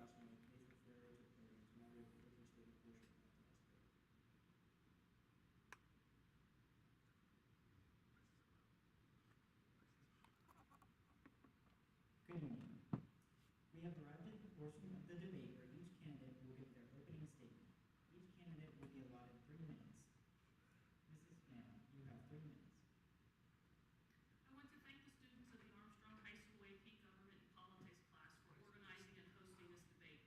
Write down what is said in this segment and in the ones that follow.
Bashline, Nathan Ferrer, to moderate the opening statement portion of tonight's debate. Good morning. We have arrived at the portion of the debate where each candidate will give their opening statement. Each candidate will be allotted 3 minutes. Mrs. Smail, you have 3 minutes. I want to thank the students of the Armstrong High School AP Government and Politics class for organizing and hosting this debate.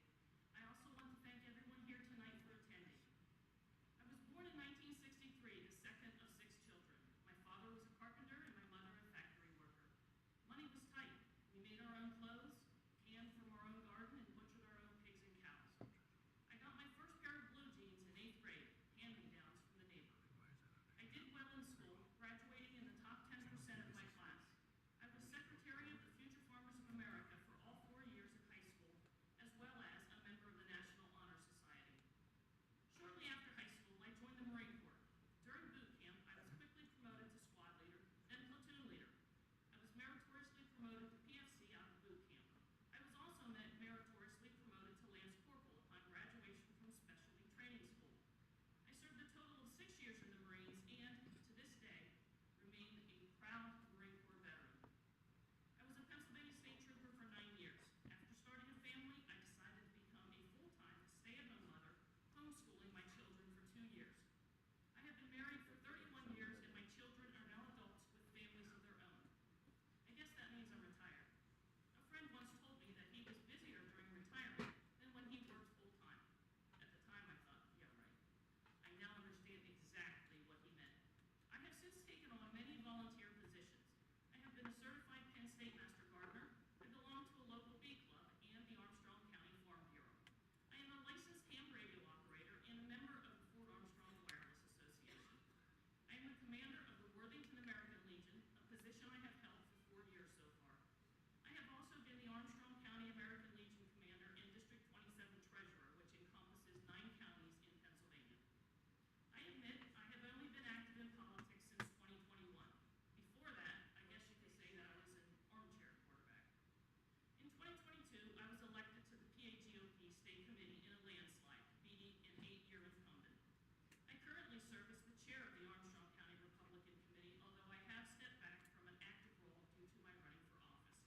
I also want to thank everyone here tonight for attending. I was born in 1963, the second of 6 children. My father was a carpenter and my mother a factory worker. Money was tight. We made our own clothes, canned from our own garden, and butchered our own pigs and cows. I got my first pair of blue jeans in 8th grade, hand-me-downs from the neighbor. I did well in school, graduating in the top 10% of my class. I was secretary of the Future Farmers of America for all 4 years of high school, as well as a member of the National Honor Society. Shortly after high school, I joined the Marine Corps. During boot camp, I was quickly promoted to squad leader, then platoon leader. I was meritoriously promoted to PFC out of boot camp. I was also meritoriously promoted to Lance Corporal upon graduation from Specialty Training School. I served a total of 6 years in the Marines and, to this day, remain a proud Marine Corps veteran. I was a Pennsylvania State Trooper for 9 years. After starting a family, I decided to become a full-time stay-at-home mother, homeschooling my children for 2 years. I have been married for 31 years and my children are now adults with families of their own. I guess that means I'm retired. A friend once told me that he was busier during retirement than when he worked full-time. At the time I thought, yeah, right. I now understand exactly what he meant. I have since taken on many volunteer positions. I have been a certified Penn State Master Gardener. I belong to a local bee club and the Armstrong County Farm Bureau. I am a licensed ham radio operator and a member of the Fort Armstrong Wireless Association. I am a commander of the Worthington American Legion, a position I have held for 4 years so far. I have also been the Armstrong County American Legion commander and District 27 treasurer, which encompasses 9 counties in Pennsylvania. I admit I have only been active in politics since 2021. Before that, I guess you could say that I was an armchair quarterback. In 2022, I was elected to the PAGOP State Committee in a landslide, beating an 8-year incumbent. I currently serve as the chair of the Armstrong County Republican Committee, although I have stepped back from an active role due to my running for office.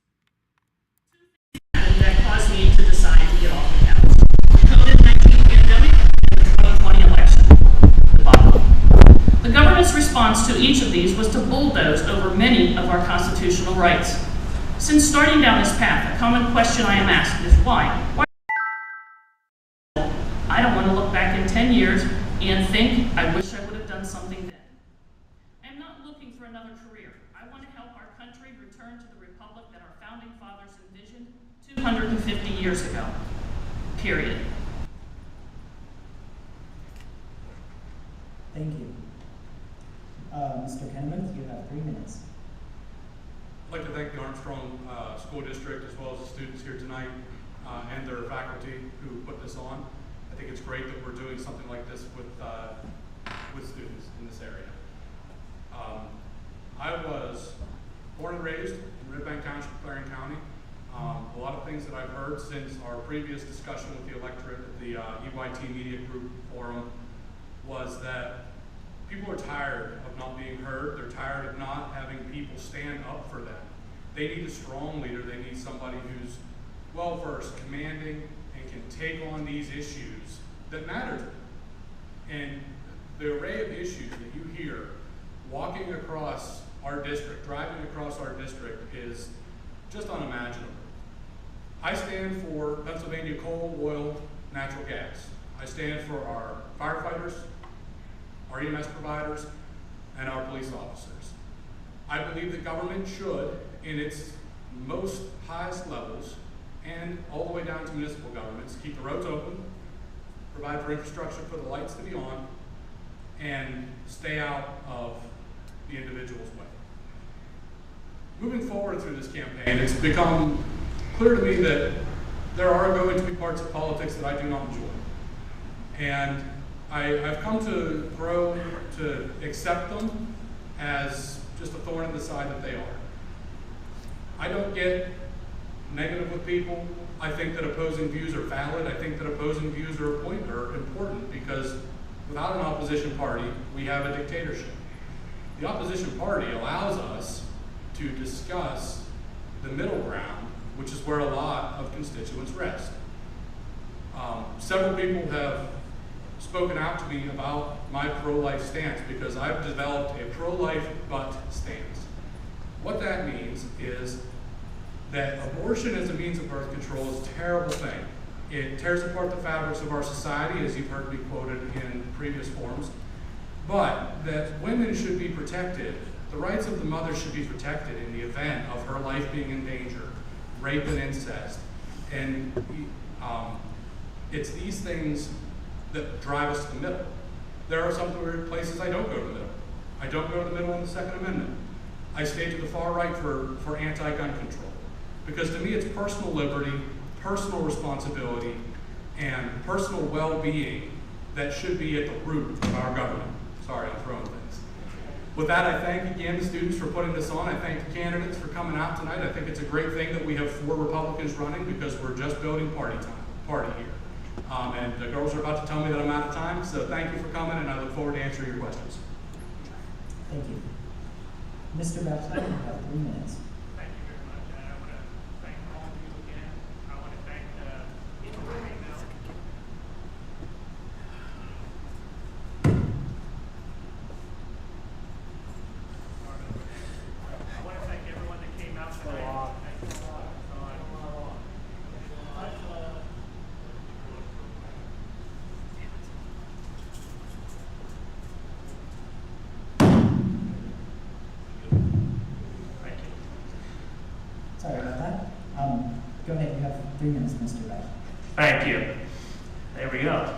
2 things happened that caused me to decide to get off the couch: the COVID-19 pandemic and the 2020 election. The bottom. The government's response to each of these was to bulldoze over many of our constitutional rights. Since starting down this path, a common question I am asked is why? I don't want to look back in 10 years and think I wish I would have done something then. I am not looking for another career. I want to help our country return to the republic that our founding fathers envisioned 250 years ago. Period. Thank you. Mr. Kennemuth, you have 3 minutes. I'd like to thank the Armstrong School District as well as the students here tonight and their faculty who put this on. I think it's great that we're doing something like this with students in this area. I was born and raised in Red Bank Township, Clarion County. A lot of things that I've heard since our previous discussion with the electorate at the EYT Media Group Forum was that people are tired of not being heard. They're tired of not having people stand up for them. They need a strong leader. They need somebody who's well-versed, commanding, and can take on these issues that matter to them. And the array of issues that you hear walking across our district, driving across our district, is just unimaginable. I stand for Pennsylvania coal, oil, natural gas. I stand for our firefighters, our EMS providers, and our police officers. I believe that government should, in its most highest levels, and all the way down to municipal governments, keep the roads open, provide for infrastructure for the lights to be on, and stay out of the individual's way. Moving forward through this campaign, it's become clear to me that there are going to be parts of politics that I do not enjoy. And I've come to grow to accept them as just a thorn in the side that they are. I don't get negative with people. I think that opposing views are valid. I think that opposing views are important because without an opposition party, we have a dictatorship. The opposition party allows us to discuss the middle ground, which is where a lot of constituents rest. Several people have spoken out to me about my pro-life stance because I've developed a pro-life but stance. What that means is that abortion as a means of birth control is a terrible thing. It tears apart the fabrics of our society, as you've heard me quoted in previous forums, but that women should be protected. The rights of the mother should be protected in the event of her life being in danger, rape and incest. And it's these things that drive us to the middle. There are some places I don't go to the middle. I don't go to the middle on the Second Amendment. I stay to the far right for anti-gun control. Because to me it's personal liberty, personal responsibility, and personal well-being that should be at the root of our government. Sorry, I'm throwing things. With that, I thank again the students for putting this on. I thank the candidates for coming out tonight. I think it's a great thing that we have 4 Republicans running because we're just building party here. And the girls are about to tell me that I'm out of time, so thank you for coming, and I look forward to answering your questions. Thank you. Mr. Bashline, you have 3 minutes. Thank you very much, and I want to thank all of you again. I want to thank each of the females. I want to thank everyone that came out tonight. Sorry about that. Go ahead, you have 3 minutes, Mr. Bashline. Thank you. There we go.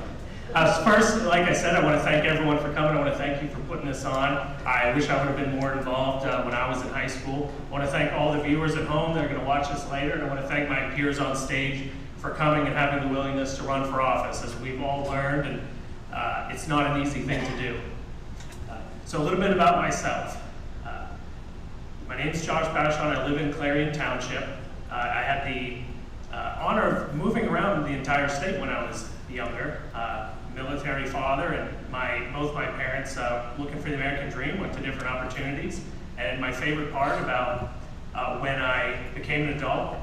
First, like I said, I want to thank everyone for coming. I want to thank you for putting this on. I wish I would have been more involved when I was in high school. I want to thank all the viewers at home that are going to watch this later, and I want to thank my peers on stage for coming and having the willingness to run for office. As we've all learned, and it's not an easy thing to do. So a little bit about myself. My name is Josh Bashline. I live in Clarion Township. I had the honor of moving around the entire state when I was younger. Military father, and both my parents looking for the American dream, went to different opportunities. And my favorite part about when I became an adult,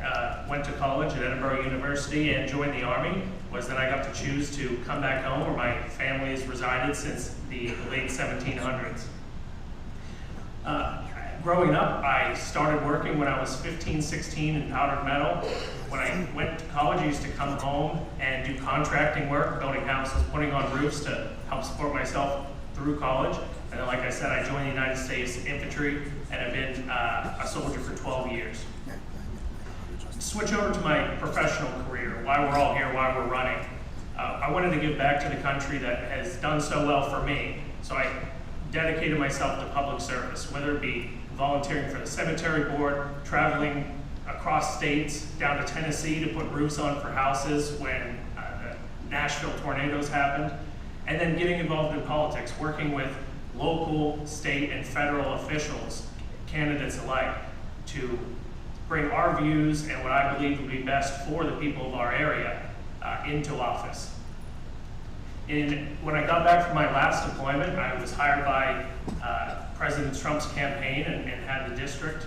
went to college at Edinburgh University and joined the Army, was that I got to choose to come back home where my family has resided since the late 1700s. Growing up, I started working when I was 15, 16 in powdered metal. When I went to college, I used to come home and do contracting work, building houses, putting on roofs to help support myself through college. And then, like I said, I joined the United States Infantry and have been a soldier for 12 years. Switch over to my professional career, why we're all here, why we're running. I wanted to give back to the country that has done so well for me. So I dedicated myself to public service, whether it be volunteering for the cemetery board, traveling across states down to Tennessee to put roofs on for houses when the Nashville tornadoes happened, and then getting involved in politics, working with local, state, and federal officials, candidates alike, to bring our views and what I believe would be best for the people of our area into office. When I got back from my last deployment, I was hired by President Trump's campaign and had the district.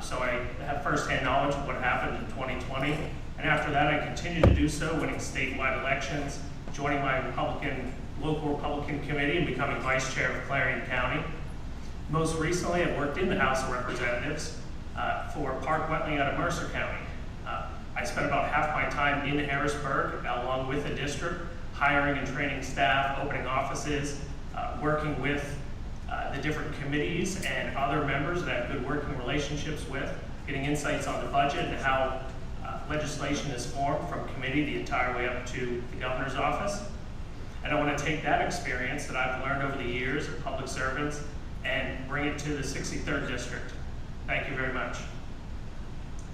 So I have firsthand knowledge of what happened in 2020. And after that, I continued to do so, winning statewide elections, joining my local Republican committee and becoming vice chair of Clarion County. Most recently, I've worked in the House of Representatives for Park Wetling out of Mercer County. I spent about half my time in Harrisburg, along with the district, hiring and training staff, opening offices, working with the different committees and other members that I have good working relationships with, getting insights on the budget and how legislation is formed from committee the entire way up to the governor's office. And I want to take that experience that I've learned over the years of public servants and bring it to the 63rd District. Thank you very much.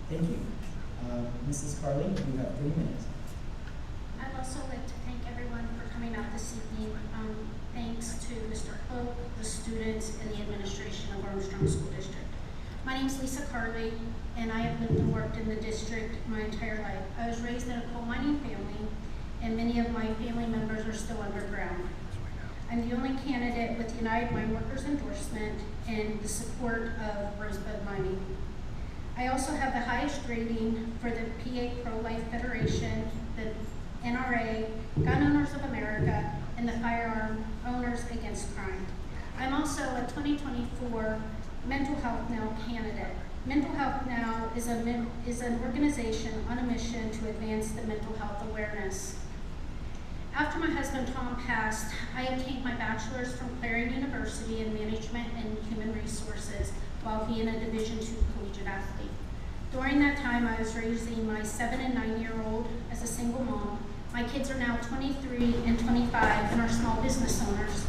Thank you. Mrs. Kerle, you have 3 minutes. I'd also like to thank everyone for coming out this evening. Thanks to Mr. Hope, the students, and the administration of Armstrong School District. My name's Lisa Carley, and I have lived and worked in the district my entire life. I was raised in a coal mining family, and many of my family members are still underground. I'm the only candidate with United Mine Workers endorsement and the support of Rosebud Mining. I also have the highest rating for the PA Pro-Life Federation, the NRA, Gun Owners of America, and the Firearm Owners Against Crime. I'm also a 2024 Mental Health Now candidate. Mental Health Now is an organization on a mission to advance the mental health awareness. After my husband Tom passed, I obtained my bachelor's from Clarion University in Management and Human Resources while being a Division II collegiate athlete. During that time, I was raising my 7 and 9-year-old as a single mom. My kids are now 23 and 25 and are small business owners.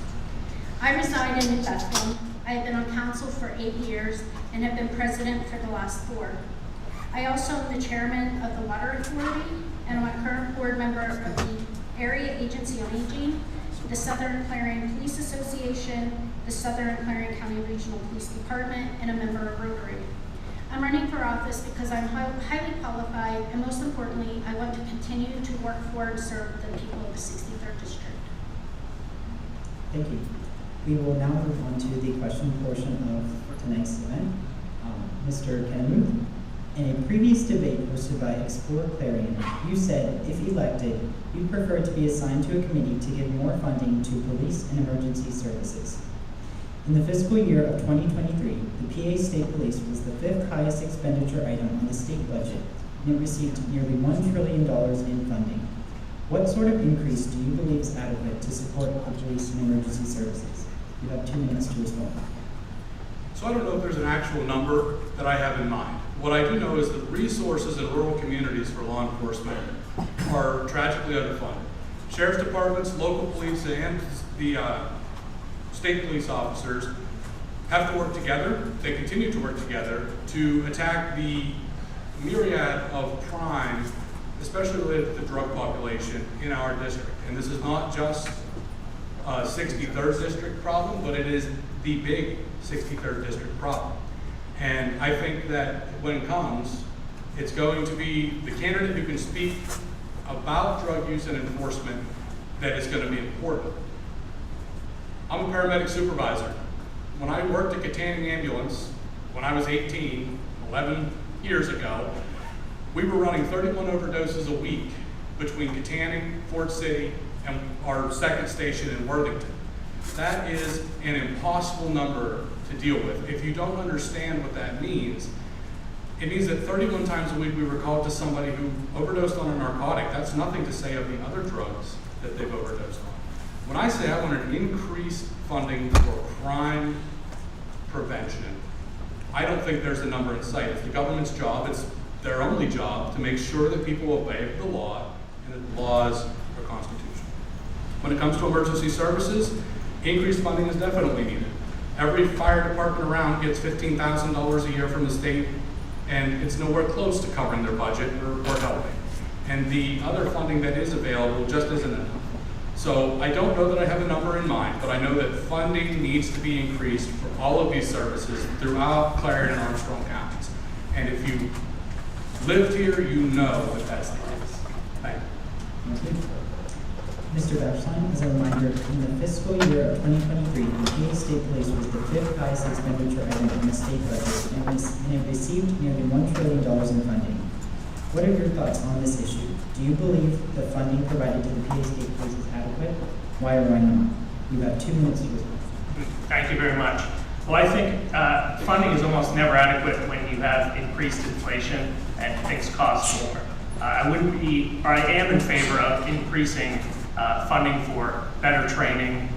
I reside in New Bethlehem. I have been on council for 8 years and have been president for the last 4. I also am the chairman of the Water Authority and I'm a current board member of the Area Agency on Aging, the Southern Clarion Police Association, the Southern Clarion County Regional Police Department, and a member of Rotary. I'm running for office because I'm highly qualified, and most importantly, I want to continue to work for and serve the people of the 63rd District. Thank you. We will now move on to the question portion of tonight's event. Mr. Kennemuth, in a previous debate hosted by Explore Clarion, you said, if elected, you'd prefer to be assigned to a committee to give more funding to police and emergency services. In the fiscal year of 2023, the PA State Police was the 5th highest expenditure item on the state budget, and it received nearly $1 trillion in funding. What sort of increase do you believe is adequate to support the police and emergency services? You have 2 minutes to respond. So I don't know if there's an actual number that I have in mind. What I do know is that resources in rural communities for law enforcement are tragically underfunded. Sheriff's departments, local police, and the state police officers have to work together. They continue to work together to attack the myriad of crime, especially related to the drug population in our district. And this is not just a 63rd district problem, but it is the big 63rd district problem. And I think that when it comes, it's going to be the candidate who can speak about drug use and enforcement that is going to be important. I'm a paramedic supervisor. When I worked at Katanning Ambulance, when I was 18, 11 years ago, we were running 31 overdoses a week between Katanning, Fort City, and our second station in Worthington. That is an impossible number to deal with. If you don't understand what that means, it means that 31 times a week we were called to somebody who overdosed on a narcotic. That's nothing to say of the other drugs that they've overdosed on. When I say I want an increased funding for crime prevention, I don't think there's a number in sight. It's the government's job, it's their only job to make sure that people obey the law and that the laws are constitutional. When it comes to emergency services, increased funding is definitely needed. Every fire department around gets $15,000 a year from the state, and it's nowhere close to covering their budget or helping. And the other funding that is available just isn't enough. So I don't know that I have a number in mind, but I know that funding needs to be increased for all of these services throughout Clarion and Armstrong counties. And if you lived here, you know that that's the case. Thank you. Thank you. Mr. Bashline, as a reminder, in the fiscal year of 2023, the PA State Police was the 5th highest expenditure item in the state budget, and it received nearly $1 trillion in funding. What are your thoughts on this issue? Do you believe the funding provided to the PA State Police is adequate? Why or why not? You have 2 minutes to respond. Thank you very much. Well, I think funding is almost never adequate when you have increased inflation and things cost more. I am in favor of increasing funding for better training,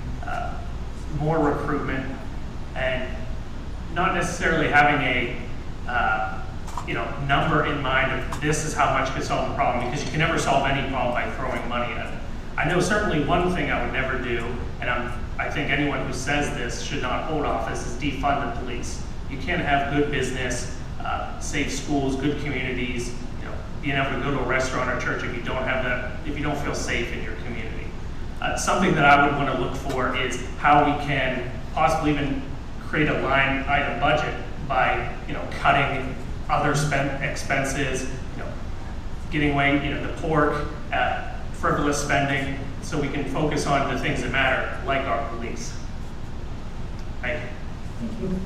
more recruitment, and not necessarily having a number in mind of this is how much could solve the problem, because you can never solve any problem by throwing money at it. I know certainly one thing I would never do, and I think anyone who says this should not hold office, is defund the police. You can't have good business, safe schools, good communities, being able to go to a restaurant or church if you don't have that, if you don't feel safe in your community. Something that I would want to look for is how we can possibly even create a line item budget by, cutting other expenses, getting away, the pork, frivolous spending, so we can focus on the things that matter, like our police. Thank you. Thank you.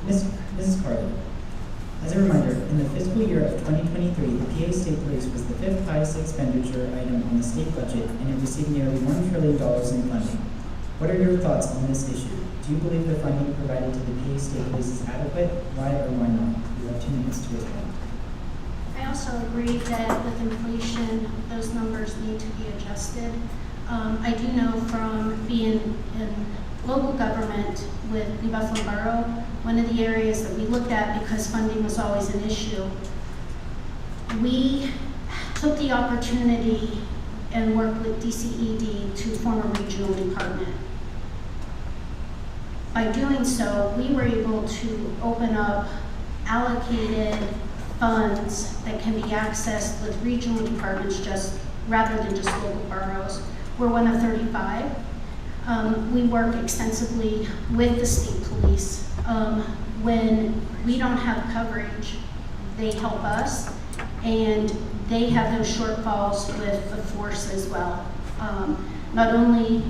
Mrs. Kerle, as a reminder, in the fiscal year of 2023, the PA State Police was the 5th highest expenditure item on the state budget, and it received nearly $1 trillion in funding. What are your thoughts on this issue? Do you believe the funding provided to the PA State Police is adequate? Why or why not? You have 2 minutes to respond. I also agree that with inflation, those numbers need to be adjusted. I do know from being in local government with New Buffalo Borough, one of the areas that we looked at because funding was always an issue, we took the opportunity and worked with DCED to form a regional department. By doing so, we were able to open up allocated funds that can be accessed with regional departments rather than just local boroughs. We're one of 35. We work extensively with the state police. When we don't have coverage, they help us, and they have those shortfalls with the force as well. Not only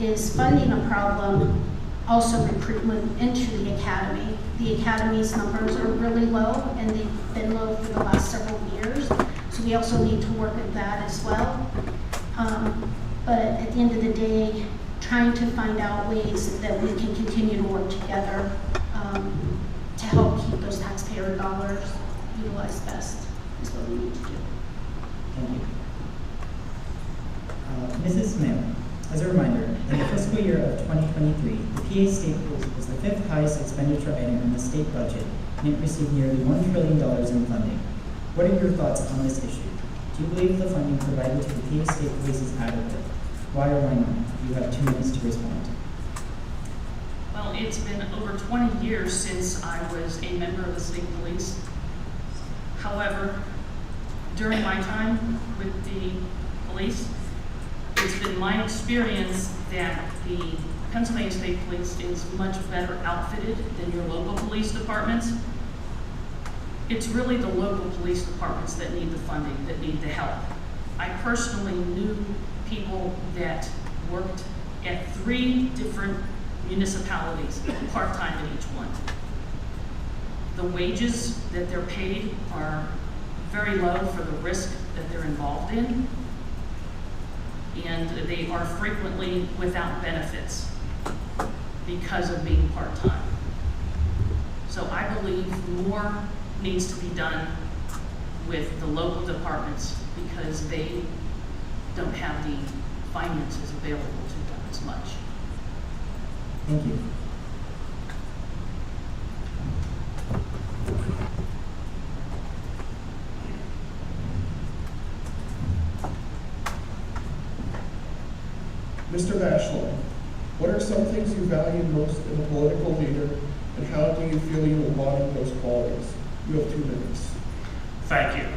is funding a problem, also recruitment into the academy. The academy's numbers are really low, and they've been low for the last several years, so we also need to work at that as well. But at the end of the day, trying to find out ways that we can continue to work together to help keep those taxpayer dollars utilized best is what we need to do. Thank you. Mrs. Smail, as a reminder, in the fiscal year of 2023, the PA State Police was the 5th highest expenditure item in the state budget, and it received nearly $1 trillion in funding. What are your thoughts on this issue? Do you believe the funding provided to the PA State Police is adequate? Why or why not? You have 2 minutes to respond. Well, it's been over 20 years since I was a member of the state police. However, during my time with the police, it's been my experience that the Pennsylvania State Police is much better outfitted than your local police departments. It's really the local police departments that need the funding, that need the help. I personally knew people that worked at 3 different municipalities, part-time at each one. The wages that they're paid are very low for the risk that they're involved in, and they are frequently without benefits because of being part-time. So I believe more needs to be done with the local departments because they don't have the finances available to them as much. Thank you. Mr. Bashline, what are some things you value most in a political leader, and how do you feel you embody those qualities? You have 2 minutes. Thank you.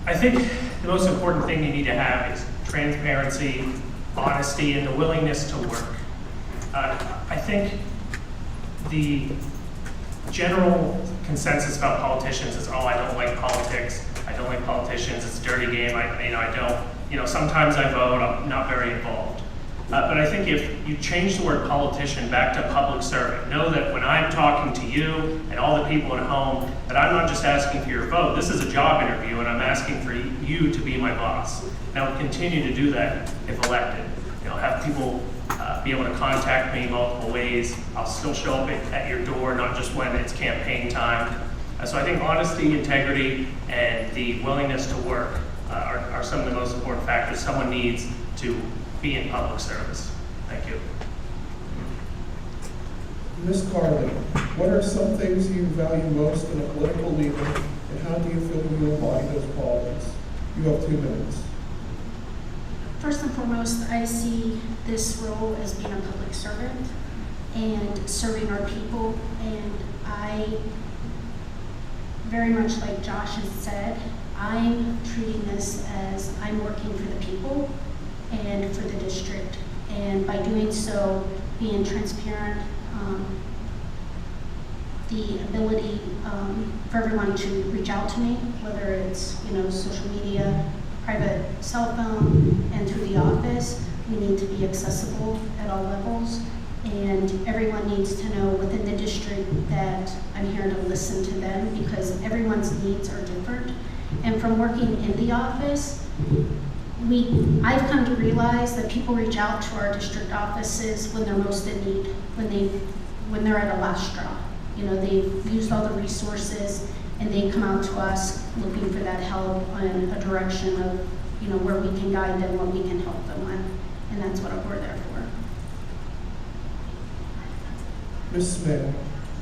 I think the most important thing you need to have is transparency, honesty, and the willingness to work. I think the general consensus about politicians is, oh, I don't like politics, I don't like politicians, it's a dirty game, I don't, sometimes I vote, I'm not very involved. But I think if you change the word politician back to public servant, know that when I'm talking to you and all the people at home, that I'm not just asking for your vote. This is a job interview, and I'm asking for you to be my boss. And I will continue to do that if elected. Have people be able to contact me multiple ways. I'll still show up at your door, not just when it's campaign time. So I think honesty, integrity, and the willingness to work are some of the most important factors someone needs to be in public service. Thank you. Ms. Kerle, what are some things you value most in a political leader, and how do you feel you embody those qualities? You have 2 minutes. First and foremost, I see this role as being a public servant and serving our people, and I, very much like Josh has said, I'm treating this as I'm working for the people and for the district, and by doing so, being transparent, the ability for everyone to reach out to me, whether it's, social media, private cell phone, and through the office. We need to be accessible at all levels, and everyone needs to know within the district that I'm here to listen to them, because everyone's needs are different. And from working in the office, I've come to realize that people reach out to our district offices when they're most in need, when they're at a last straw. They've used all the resources, and they come out to us looking for that help and a direction of, where we can guide them, what we can help them with, and that's what we're there for. Ms. Smail,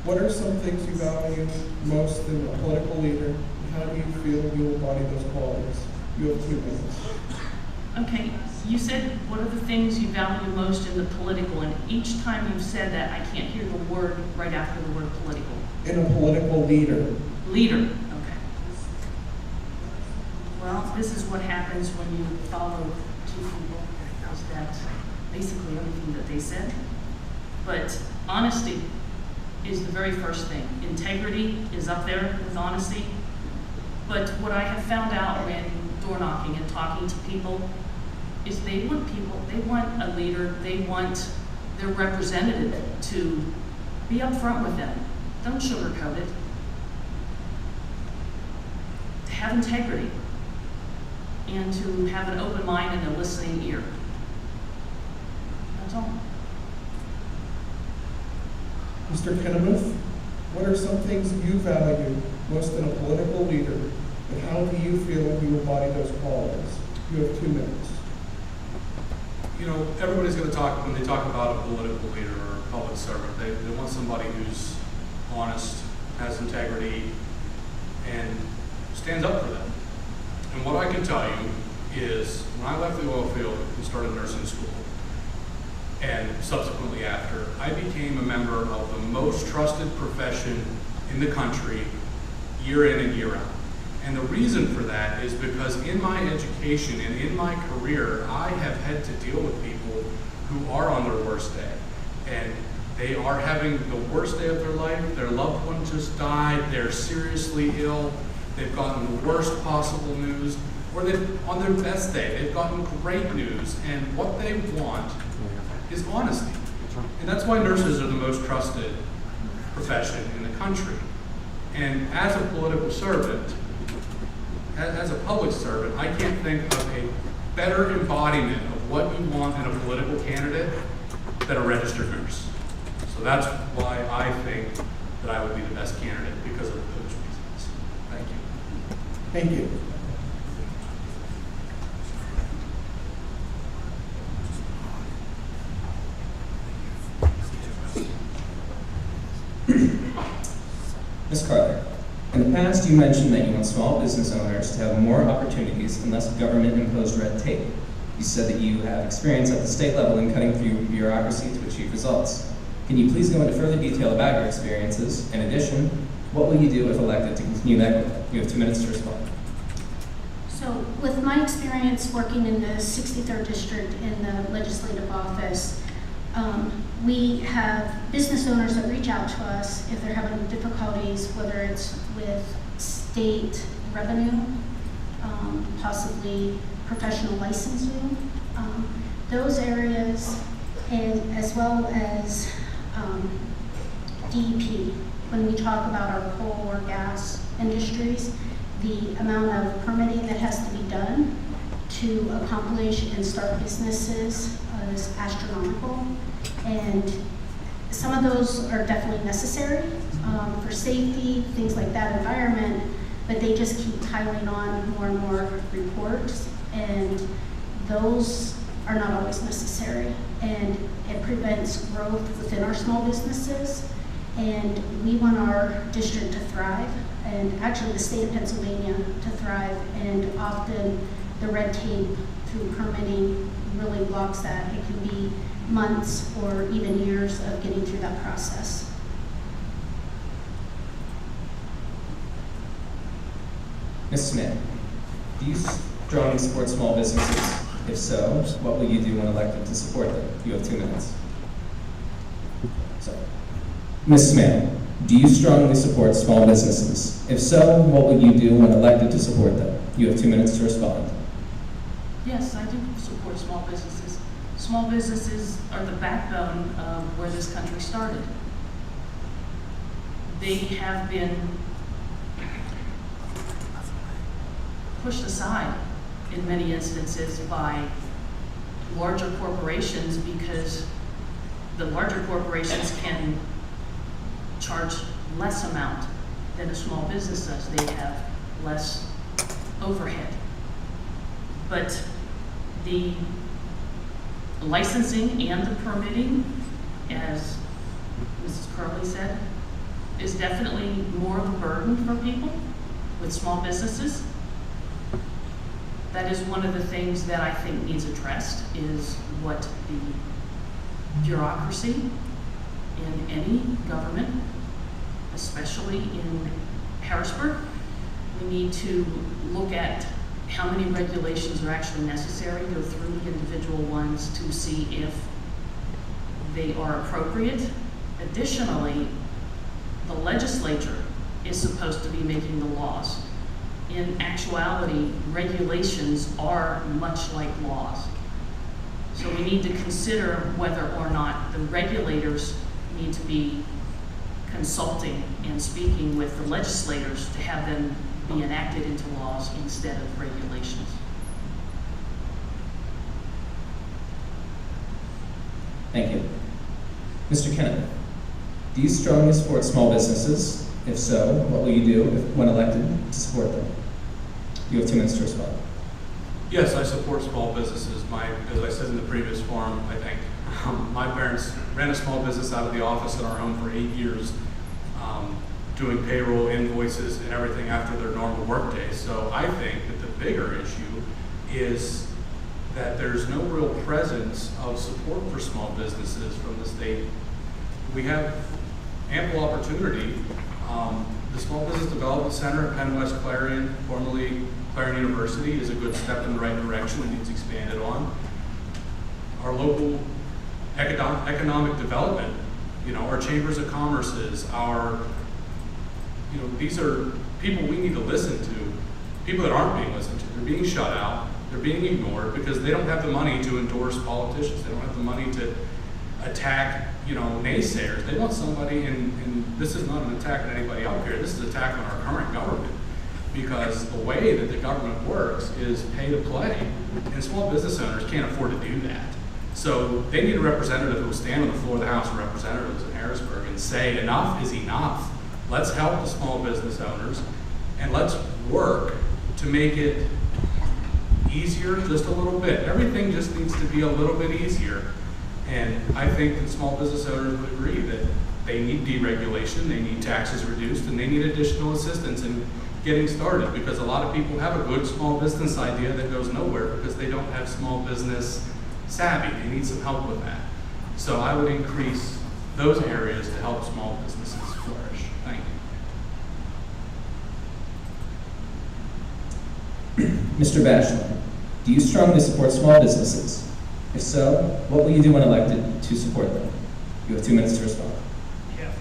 what are some things you value most in a political leader, and how do you feel you embody those qualities? You have 2 minutes. Okay, you said, what are the things you value most in the political, and each time you've said that, I can't hear the word right after the word political. In a political leader. Leader, okay. Well, this is what happens when you follow 2 people, is that basically everything that they said. But honesty is the very first thing. Integrity is up there with honesty. But what I have found out when door knocking and talking to people is they want a leader, they want their representative to be upfront with them. Don't sugarcoat it. To have integrity and to have an open mind and a listening ear. That's all. Mr. Kennemuth, what are some things you value most in a political leader, and how do you feel you embody those qualities? You have 2 minutes. Everybody's going to talk, when they talk about a political leader or a public servant, they want somebody who's honest, has integrity, and stands up for them. And what I can tell you is, when I left the oil field and started nursing school, and subsequently after, I became a member of the most trusted profession in the country, year in and year out. And the reason for that is because in my education and in my career, I have had to deal with people who are on their worst day. And they are having the worst day of their life. Their loved one just died. They're seriously ill. They've gotten the worst possible news. Or on their best day, they've gotten great news. And what they want is honesty. And that's why nurses are the most trusted profession in the country. And as a political servant, as a public servant, I can't think of a better embodiment of what you want in a political candidate than a registered nurse. So that's why I think that I would be the best candidate, because of those reasons. Thank you. Thank you. Ms. Kerle, in the past you mentioned that you want small business owners to have more opportunities and less government-imposed red tape. You said that you have experience at the state level in cutting through bureaucracy to achieve results. Can you please go into further detail about your experiences? In addition, what will you do if elected to continue that goal? You have 2 minutes to respond. So with my experience working in the 63rd District in the legislative office, we have business owners that reach out to us if they're having difficulties, whether it's with state revenue, possibly professional licensing, those areas, and as well as DEP. When we talk about our coal or gas industries, the amount of permitting that has to be done to accomplish and start businesses is astronomical. And some of those are definitely necessary for safety, things like that, environment, but they just keep piling on more and more reports, and those are not always necessary. And it prevents growth within our small businesses, and we want our district to thrive, and actually the state of Pennsylvania to thrive, and often the red tape through permitting really blocks that. It can be months or even years of getting through that process. Ms. Smith, do you strongly support small businesses? If so, what will you do when elected to support them? You have 2 minutes. So, Ms. Smail, do you strongly support small businesses? If so, what will you do when elected to support them? You have 2 minutes to respond. Yes, I do support small businesses. Small businesses are the backbone of where this country started. They have been pushed aside in many instances by larger corporations because the larger corporations can charge less amount than a small business does. They have less overhead. But the licensing and the permitting, as Mrs. Kerle said, is definitely more of a burden for people with small businesses. That is one of the things that I think needs addressed, is what the bureaucracy in any government, especially in Harrisburg, we need to look at how many regulations are actually necessary, go through the individual ones to see if they are appropriate. Additionally, the legislature is supposed to be making the laws. In actuality, regulations are much like laws. So we need to consider whether or not the regulators need to be consulting and speaking with the legislators to have them be enacted into laws instead of regulations. Thank you. Mr. Kennemuth, do you strongly support small businesses? If so, what will you do when elected to support them? You have 2 minutes to respond. Yes, I support small businesses. As I said in the previous forum, I think my parents ran a small business out of the office in our home for 8 years, doing payroll, invoices, and everything after their normal workday. So I think that the bigger issue is that there's no real presence of support for small businesses from the state. We have ample opportunity. The Small Business Development Center at Penn West Clarion, formerly Clarion University, is a good step in the right direction and needs expanded on. Our local economic development, our chambers of commerces, these are people we need to listen to, people that aren't being listened to. They're being shut out, they're being ignored because they don't have the money to endorse politicians. They don't have the money to attack, naysayers. They want somebody, and this is not an attack on anybody out here, this is an attack on our current government. Because the way that the government works is pay to play, and small business owners can't afford to do that. So they need a representative who will stand on the floor of the House of Representatives in Harrisburg and say, enough is enough. Let's help the small business owners, and let's work to make it easier just a little bit. Everything just needs to be a little bit easier. And I think that small business owners would agree that they need deregulation, they need taxes reduced, and they need additional assistance in getting started, because a lot of people have a good small business idea that goes nowhere because they don't have small business savvy. They need some help with that. So I would increase those areas to help small businesses flourish. Thank you. Mr. Bashline, do you strongly support small businesses? If so, what will you do when elected to support them? You have 2 minutes to respond. Yes,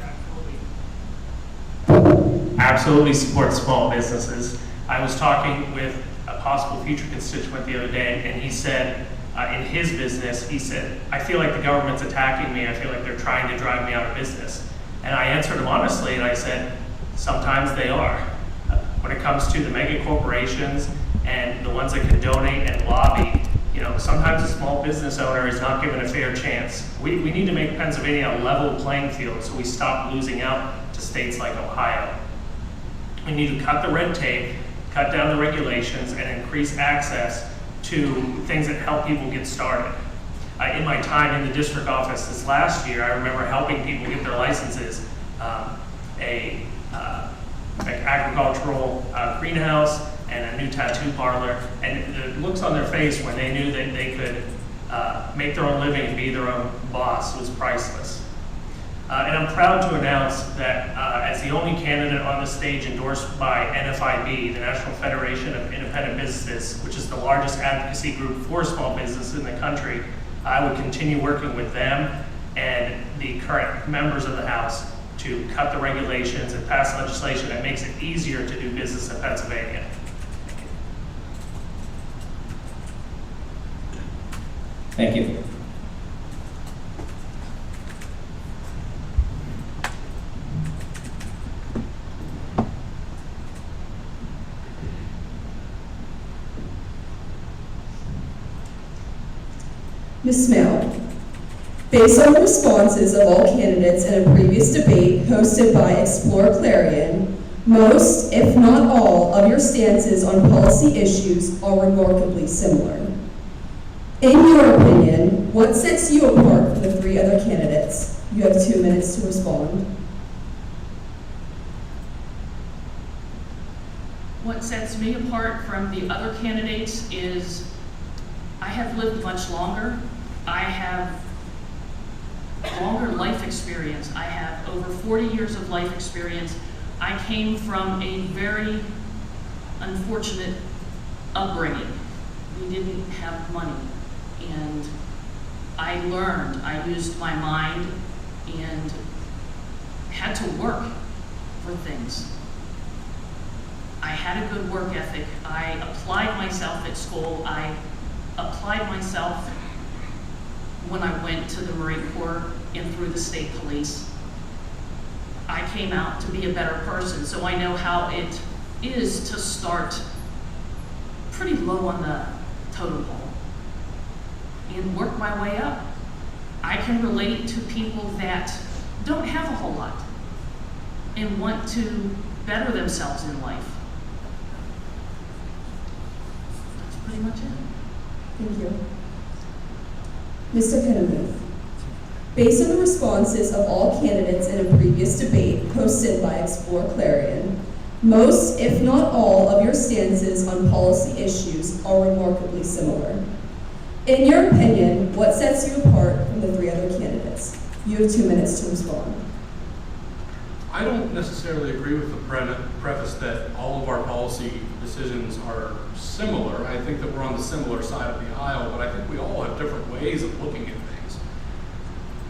absolutely. Absolutely support small businesses. I was talking with a possible future constituent the other day, and he said, in his business, he said, I feel like the government's attacking me. I feel like they're trying to drive me out of business. And I answered him honestly, and I said, sometimes they are. When it comes to the mega corporations and the ones that can donate and lobby, sometimes a small business owner is not given a fair chance. We need to make Pennsylvania a level playing field so we stop losing out to states like Ohio. We need to cut the red tape, cut down the regulations, and increase access to things that help people get started. In my time in the district office this last year, I remember helping people get their licenses. An agricultural greenhouse and a new tattoo parlor, and the looks on their face when they knew that they could make their own living and be their own boss was priceless. And I'm proud to announce that as the only candidate on the stage endorsed by NFIB, the National Federation of Independent Businesses, which is the largest advocacy group for small business in the country, I would continue working with them and the current members of the House to cut the regulations and pass legislation that makes it easier to do business in Pennsylvania. Thank you. Ms. Smail, based on the responses of all candidates in a previous debate hosted by Explore Clarion, most, if not all, of your stances on policy issues are remarkably similar. In your opinion, what sets you apart from the three other candidates? You have 2 minutes to respond. What sets me apart from the other candidates is I have lived much longer. I have longer life experience. I have over 40 years of life experience. I came from a very unfortunate upbringing. We didn't have money. And I learned, I used my mind and had to work for things. I had a good work ethic. I applied myself at school. I applied myself when I went to the Marine Corps and through the state police. I came out to be a better person, so I know how it is to start pretty low on the totem pole and work my way up. I can relate to people that don't have a whole lot and want to better themselves in life. That's pretty much it. Thank you. Mr. Kennemuth, based on the responses of all candidates in a previous debate hosted by Explore Clarion, most, if not all, of your stances on policy issues are remarkably similar. In your opinion, what sets you apart from the three other candidates? You have 2 minutes to respond. I don't necessarily agree with the preface that all of our policy decisions are similar. I think that we're on the similar side of the aisle, but I think we all have different ways of looking at things.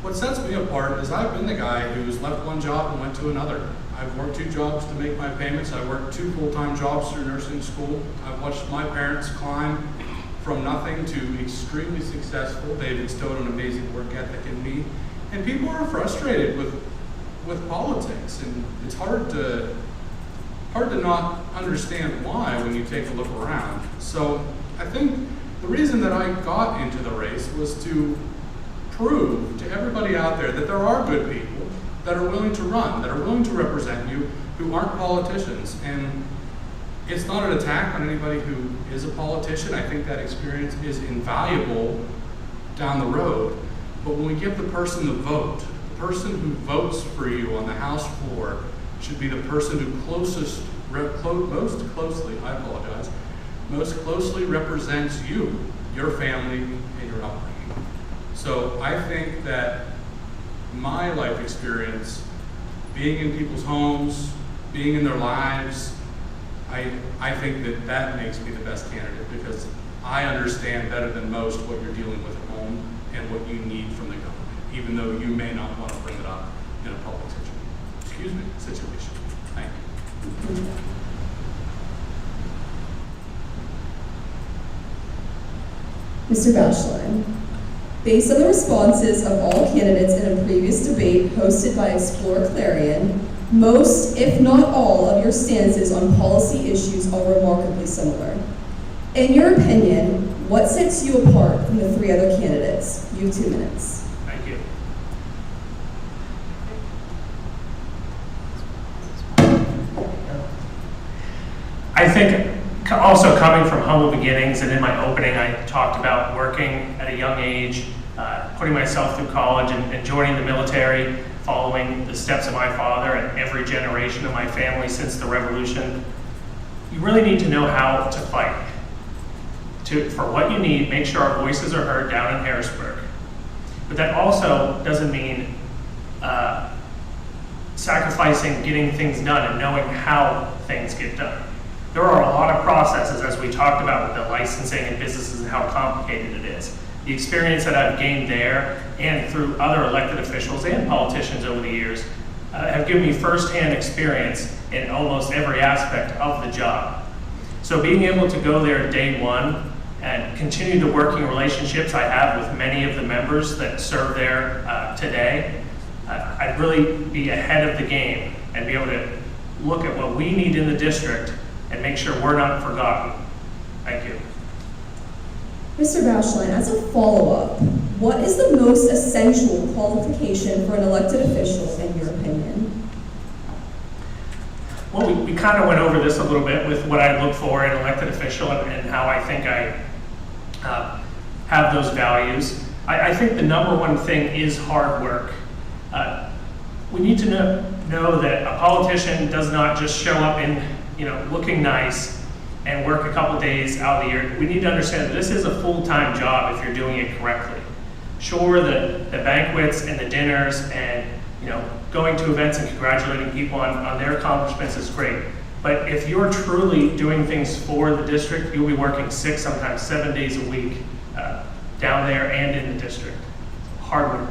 What sets me apart is I've been the guy who's left one job and went to another. I've worked 2 jobs to make my payments. I worked 2 full-time jobs through nursing school. I've watched my parents climb from nothing to extremely successful. They've instilled an amazing work ethic in me. And people are frustrated with politics, and it's hard to not understand why when you take a look around. So I think the reason that I got into the race was to prove to everybody out there that there are good people that are willing to run, that are willing to represent you, who aren't politicians. And it's not an attack on anybody who is a politician. I think that experience is invaluable down the road. But when we give the person the vote, the person who votes for you on the House floor should be the person who most closely represents you, your family, and your upbringing. So I think that my life experience, being in people's homes, being in their lives, I think that that makes me the best candidate, because I understand better than most what you're dealing with at home and what you need from the government, even though you may not want to bring it up in a public situation. Thank you. Mr. Bashline, based on the responses of all candidates in a previous debate hosted by Explore Clarion, most, if not all, of your stances on policy issues are remarkably similar. In your opinion, what sets you apart from the three other candidates? You have 2 minutes. Thank you. I think also coming from humble beginnings, and in my opening I talked about working at a young age, putting myself through college and joining the military, following the steps of my father and every generation of my family since the Revolution. You really need to know how to fight. For what you need, make sure our voices are heard down in Harrisburg. But that also doesn't mean sacrificing getting things done and knowing how things get done. There are a lot of processes, as we talked about with the licensing and businesses and how complicated it is. The experience that I've gained there and through other elected officials and politicians over the years have given me firsthand experience in almost every aspect of the job. So being able to go there day one and continue the working relationships I have with many of the members that serve there today, I'd really be ahead of the game and be able to look at what we need in the district and make sure we're not forgotten. Thank you. Mr. Bashline, as a follow-up, what is the most essential qualification for an elected official in your opinion? Well, we kind of went over this a little bit with what I look for in an elected official and how I think I have those values. I think the number one thing is hard work. We need to know that a politician does not just show up in, looking nice and work a couple days out of the year. We need to understand that this is a full-time job if you're doing it correctly. Sure, the banquets and the dinners and going to events and congratulating people on their accomplishments is great. But if you're truly doing things for the district, you'll be working 6, sometimes 7 days a week down there and in the district. Hard work.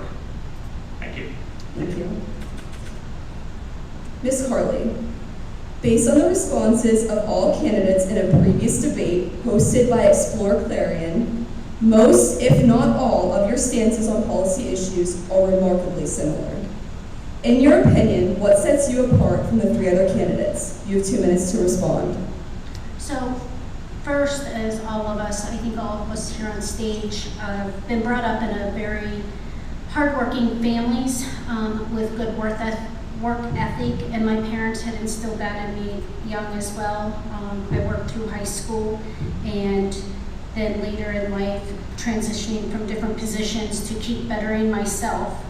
Thank you. Thank you. Ms. Kerle, based on the responses of all candidates in a previous debate hosted by Explore Clarion, most, if not all, of your stances on policy issues are remarkably similar. In your opinion, what sets you apart from the 3 other candidates? You have 2 minutes to respond. So first, as all of us, I think all of us here on stage, been brought up in a very hardworking families with good work ethic, and my parents had instilled that in me young as well. I worked through high school and then later in life transitioning from different positions to keep bettering myself.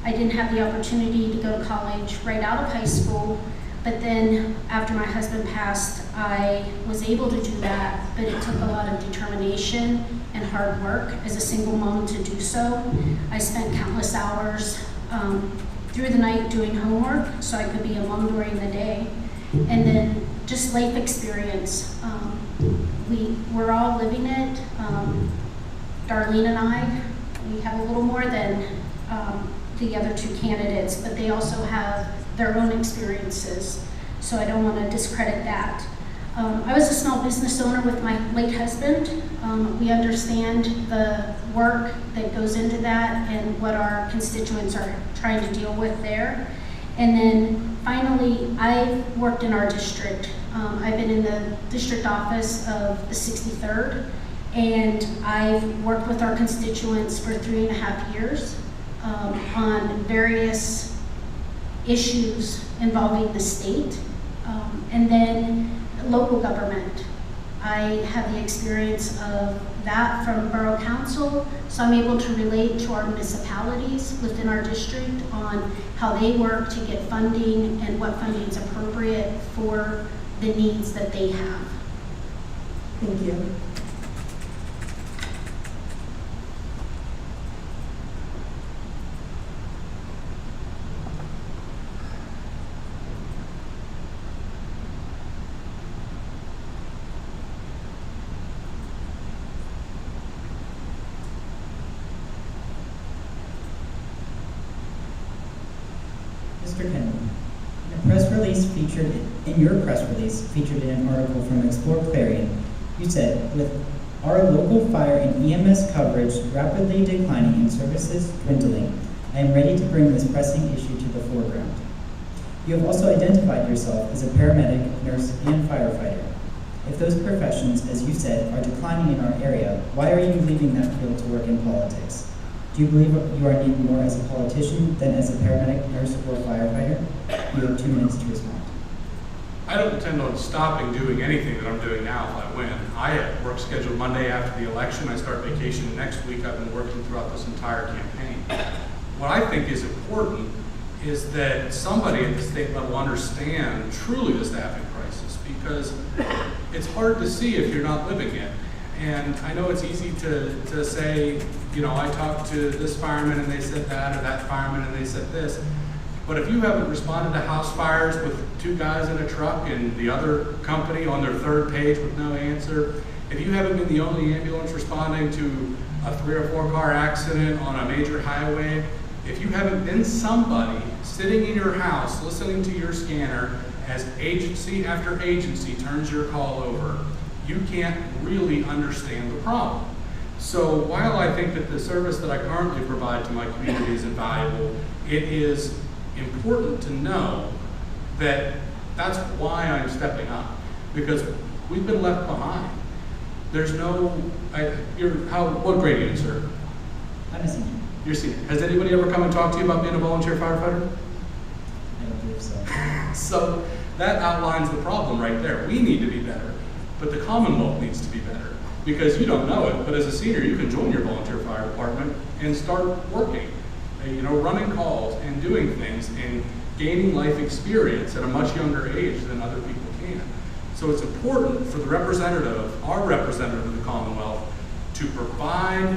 I didn't have the opportunity to go to college right out of high school, but then after my husband passed, I was able to do that, but it took a lot of determination and hard work as a single mom to do so. I spent countless hours through the night doing homework so I could be a mom during the day. And then just life experience. We're all living it. Darlene and I, we have a little more than the other 2 candidates, but they also have their own experiences, so I don't want to discredit that. I was a small business owner with my late husband. We understand the work that goes into that and what our constituents are trying to deal with there. And then finally, I've worked in our district. I've been in the district office of the 63rd, and I've worked with our constituents for 3.5 years on various issues involving the state, and then local government. I have the experience of that from borough council, so I'm able to relate to our municipalities within our district on how they work to get funding and what funding is appropriate for the needs that they have. Thank you. Mr. Kennemuth, in your press release featured in an article from Explore Clarion, you said, with our local fire and EMS coverage rapidly declining and services dwindling, I am ready to bring this pressing issue to the foreground. You have also identified yourself as a paramedic, nurse, and firefighter. If those professions, as you said, are declining in our area, why are you leaving that field to work in politics? Do you believe you are needed more as a politician than as a paramedic, nurse, or firefighter? You have 2 minutes to respond. I don't intend on stopping doing anything that I'm doing now if I win. I have work scheduled Monday after the election. I start vacation next week. I've been working throughout this entire campaign. What I think is important is that somebody at the state level understand truly the staffing crisis, because it's hard to see if you're not living it. And I know it's easy to say, I talked to this fireman and they said that, or that fireman and they said this. But if you haven't responded to house fires with 2 guys in a truck and the other company on their 3rd page with no answer, if you haven't been the only ambulance responding to a 3 or 4 car accident on a major highway, if you haven't been somebody sitting in your house, listening to your scanner as agency after agency turns your call over, you can't really understand the problem. So while I think that the service that I currently provide to my community is invaluable, it is important to know that that's why I'm stepping up, because we've been left behind. There's no, what grade are you in, sir? I'm a senior. You're a senior. Has anybody ever come and talked to you about being a volunteer firefighter? I don't believe so. So that outlines the problem right there. We need to be better, but the Commonwealth needs to be better, because you don't know it, but as a senior, you can join your volunteer fire department and start working, running calls and doing things and gaining life experience at a much younger age than other people can. So it's important for the representative, our representative of the Commonwealth, to provide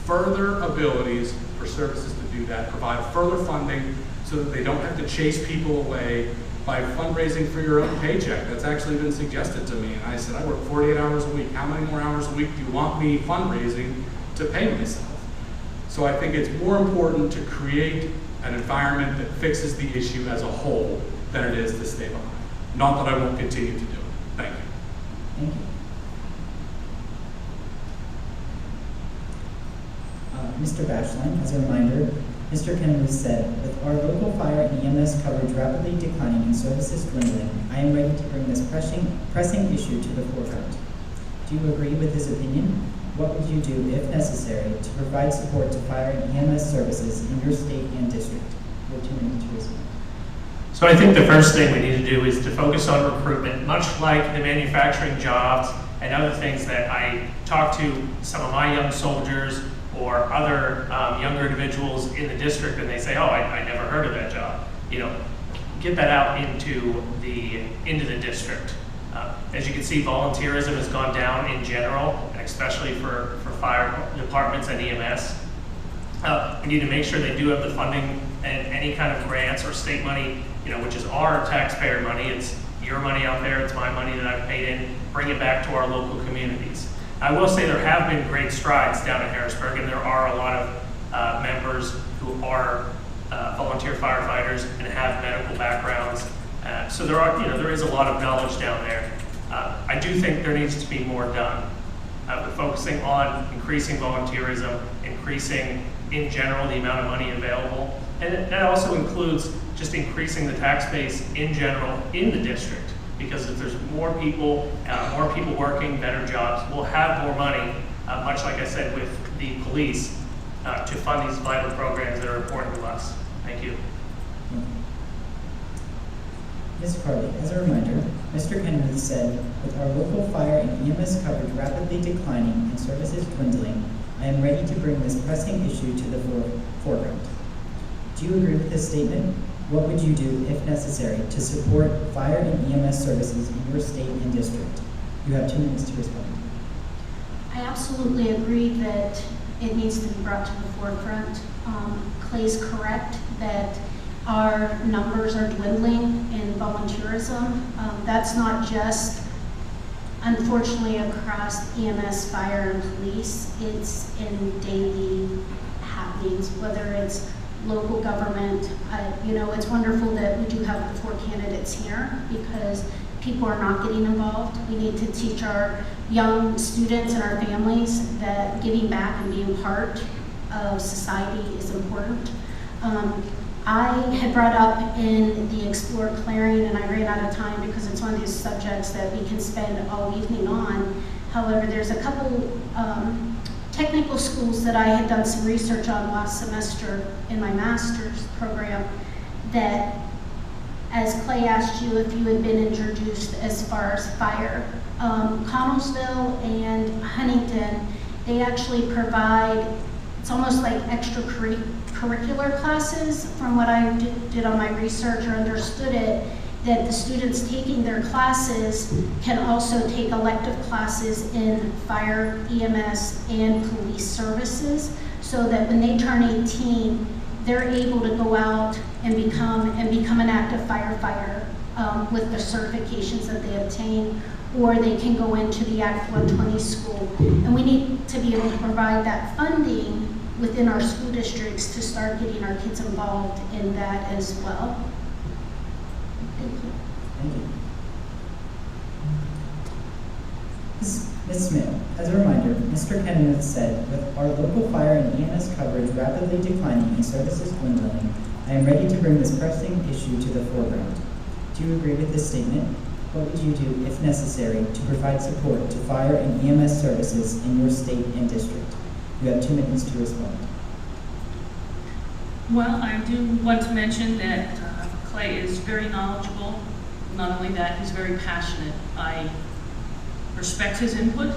further abilities for services to do that, provide further funding so that they don't have to chase people away by fundraising for your own paycheck. That's actually been suggested to me. And I said, I work 48 hours a week. How many more hours a week do you want me fundraising to pay myself? So I think it's more important to create an environment that fixes the issue as a whole than it is to stay behind. Not that I won't continue to do it. Thank you. Thank you. Mr. Bashline, as a reminder, Mr. Kennemuth said, with our local fire and EMS coverage rapidly declining and services dwindling, I am ready to bring this pressing issue to the forefront. Do you agree with his opinion? What would you do, if necessary, to provide support to fire and EMS services in your state and district? You have 2 minutes to respond. So I think the first thing we need to do is to focus on recruitment, much like the manufacturing jobs and other things that I talk to some of my young soldiers or other younger individuals in the district, and they say, oh, I never heard of that job. Get that out into the district. As you can see, volunteerism has gone down in general, especially for fire departments and EMS. We need to make sure they do have the funding and any kind of grants or state money, which is our taxpayer money. It's your money out there, it's my money that I've paid in, bring it back to our local communities. I will say there have been great strides down in Harrisburg, and there are a lot of members who are volunteer firefighters and have medical backgrounds. So there is a lot of knowledge down there. I do think there needs to be more done. We're focusing on increasing volunteerism, increasing in general the amount of money available, and that also includes just increasing the tax base in general in the district. Because if there's more people working, better jobs, we'll have more money, much like I said with the police, to fund these vital programs that are important to us. Thank you. Ms. Kerle, as a reminder, Mr. Kennemuth said, with our local fire and EMS coverage rapidly declining and services dwindling, I am ready to bring this pressing issue to the forefront. Do you agree with this statement? What would you do, if necessary, to support fire and EMS services in your state and district? You have 2 minutes to respond. I absolutely agree that it needs to be brought to the forefront. Clay's correct that our numbers are dwindling in volunteerism. That's not just, unfortunately, across EMS, fire, and police. It's in daily happenings, whether it's local government. It's wonderful that we do have the 4 candidates here because people are not getting involved. We need to teach our young students and our families that giving back and being part of society is important. I had brought up in the Explore Clearing, and I ran out of time because it's one of these subjects that we can spend all evening on. However, there's a couple technical schools that I had done some research on last semester in my master's program that, as Clay asked you if you had been introduced as far as fire, Connellsville and Huntington, they actually provide, it's almost like extracurricular classes from what I did on my research or understood it, that the students taking their classes can also take elective classes in fire, EMS, and police services, so that when they turn 18, they're able to go out and become an active firefighter with the certifications that they obtain, or they can go into the Act 120 school. And we need to be able to provide that funding within our school districts to start getting our kids involved in that as well. Thank you. Thank you. Ms. Smail, as a reminder, Mr. Kennemuth said, with our local fire and EMS coverage rapidly declining and services dwindling, I am ready to bring this pressing issue to the foreground. Do you agree with this statement? What would you do, if necessary, to provide support to fire and EMS services in your state and district? You have 2 minutes to respond. Well, I do want to mention that Clay is very knowledgeable. Not only that, he's very passionate. I respect his input.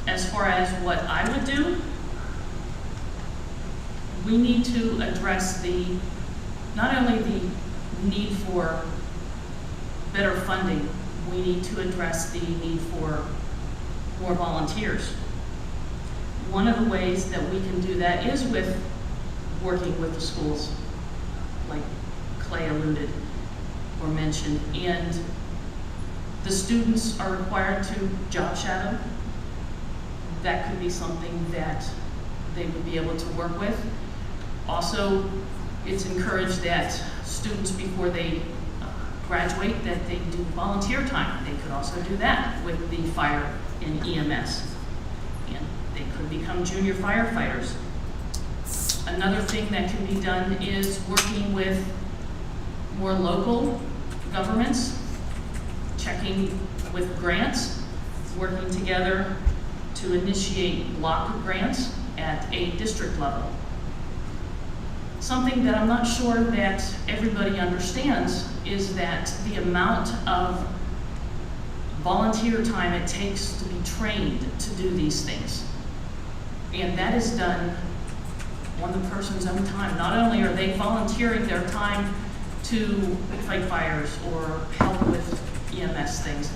As far as what I would do, we need to address not only the need for better funding, we need to address the need for more volunteers. One of the ways that we can do that is with working with the schools, like Clay alluded or mentioned, and the students are required to job shadow. That could be something that they would be able to work with. Also, it's encouraged that students, before they graduate, that they do volunteer time. They could also do that with the fire and EMS. And they could become junior firefighters. Another thing that can be done is working with more local governments, checking with grants, working together to initiate block grants at a district level. Something that I'm not sure that everybody understands is that the amount of volunteer time it takes to be trained to do these things. And that is done on the person's own time. Not only are they volunteering their time to fight fires or help with EMS things,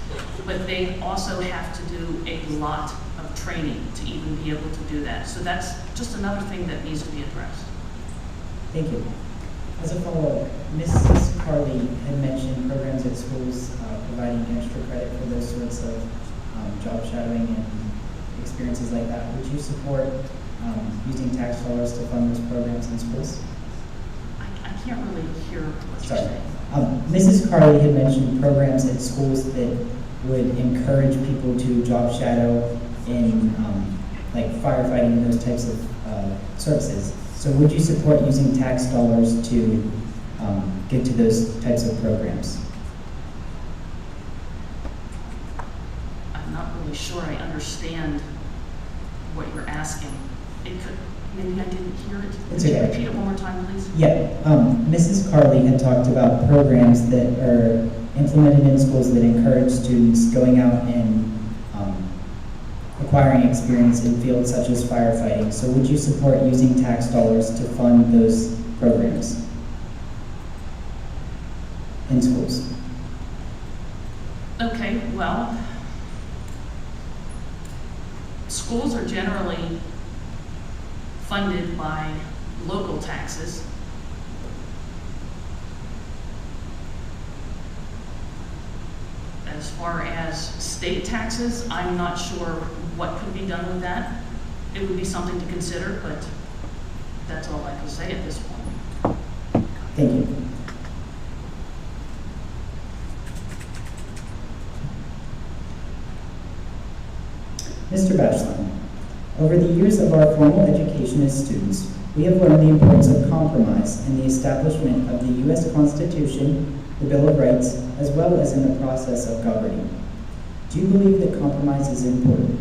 but they also have to do a lot of training to even be able to do that. So that's just another thing that needs to be addressed. Thank you. As a follow-up, Mrs. Carly had mentioned programs at schools providing extra credit for those sorts of job shadowing and experiences like that. Would you support using tax dollars to fund those programs in schools? I can't really hear what you're Sorry. saying. Mrs. Carly had mentioned programs at schools that would encourage people to job shadow in like firefighting and those types of services. So would you support using tax dollars to get to those types of programs? I'm not really sure I understand what you're asking. It could, maybe I didn't hear it. It's Could you okay. repeat it one more time, please? Yeah, Mrs. Carly had talked about programs that are implemented in schools that encourage students going out and acquiring experience in fields such as firefighting. So would you support using tax dollars to fund those programs in schools? Okay, well, schools are generally funded by local taxes. As far as state taxes, I'm not sure what could be done with that. It would be something to consider, but that's all I can say at this point. Thank you. Mr. Bashline, over the years of our formal education as students, we have learned the importance of compromise in the establishment of the U.S. Constitution, the Bill of Rights, as well as in the process of governing. Do you believe that compromise is important?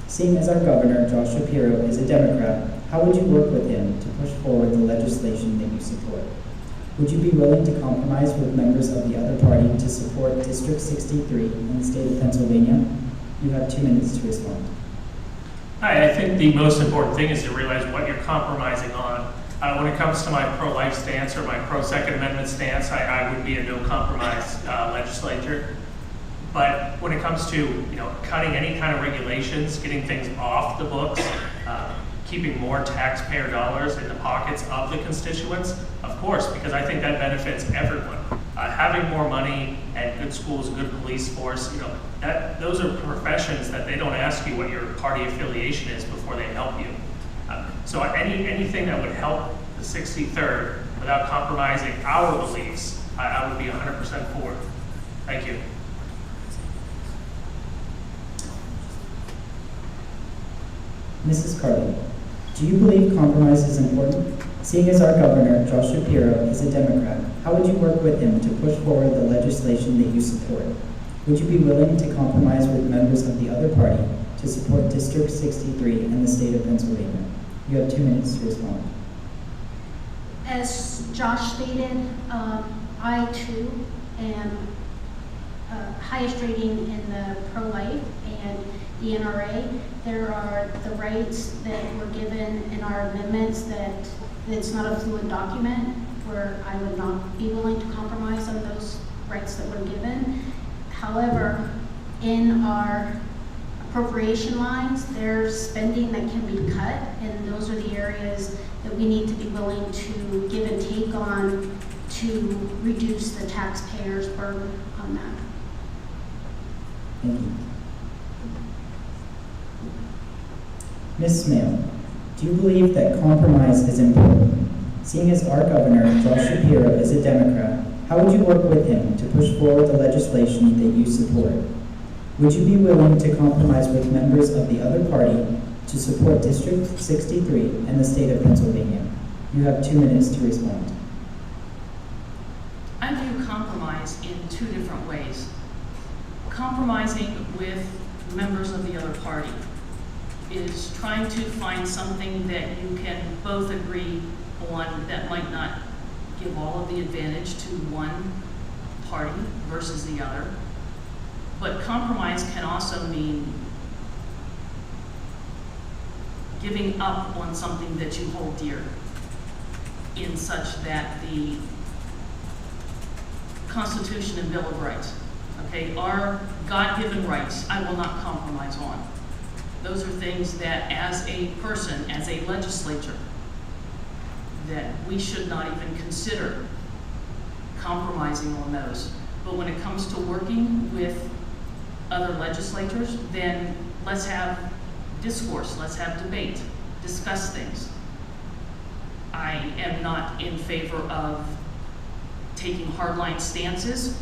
Seeing as our governor, Josh Shapiro, is a Democrat, how would you work with him to push forward the legislation that you support? Would you be willing to compromise with members of the other party to support District 63 in the state of Pennsylvania? You have 2 minutes to respond. I think the most important thing is to realize what you're compromising on. When it comes to my pro-life stance or my pro-Second Amendment stance, I would be a no-compromise legislature. But when it comes to cutting any kind of regulations, getting things off the books, keeping more taxpayer dollars in the pockets of the constituents, of course, because I think that benefits everyone. Having more money and good schools, good police force, those are professions that they don't ask you what your party affiliation is before they help you. So anything that would help the 63rd without compromising our beliefs, I would be 100% for. Thank you. Mrs. Kerle, do you believe compromise is important? Seeing as our governor, Josh Shapiro, is a Democrat, how would you work with him to push forward the legislation that you support? Would you be willing to compromise with members of the other party to support District 63 in the state of Pennsylvania? You have 2 minutes to respond. As Josh stated, I too am highest rating in the pro-life and the NRA. There are the rights that were given in our amendments that it's not a fluid document where I would not be willing to compromise on those rights that were given. However, in our appropriation lines, there's spending that can be cut, and those are the areas that we need to be willing to give and take on to reduce the taxpayers' burden on that. Thank you. Ms. Smail, do you believe that compromise is important? Seeing as our governor, Josh Shapiro, is a Democrat, how would you work with him to push forward the legislation that you support? Would you be willing to compromise with members of the other party to support District 63 and the state of Pennsylvania? You have 2 minutes to respond. I view compromise in two different ways. Compromising with members of the other party is trying to find something that you can both agree on that might not give all of the advantage to one party versus the other. But compromise can also mean giving up on something that you hold dear in such that the Constitution and Bill of Rights, okay, are God-given rights, I will not compromise on. Those are things that as a person, as a legislature, that we should not even consider compromising on those. But when it comes to working with other legislators, then let's have discourse, let's have debate, discuss things. I am not in favor of taking hardline stances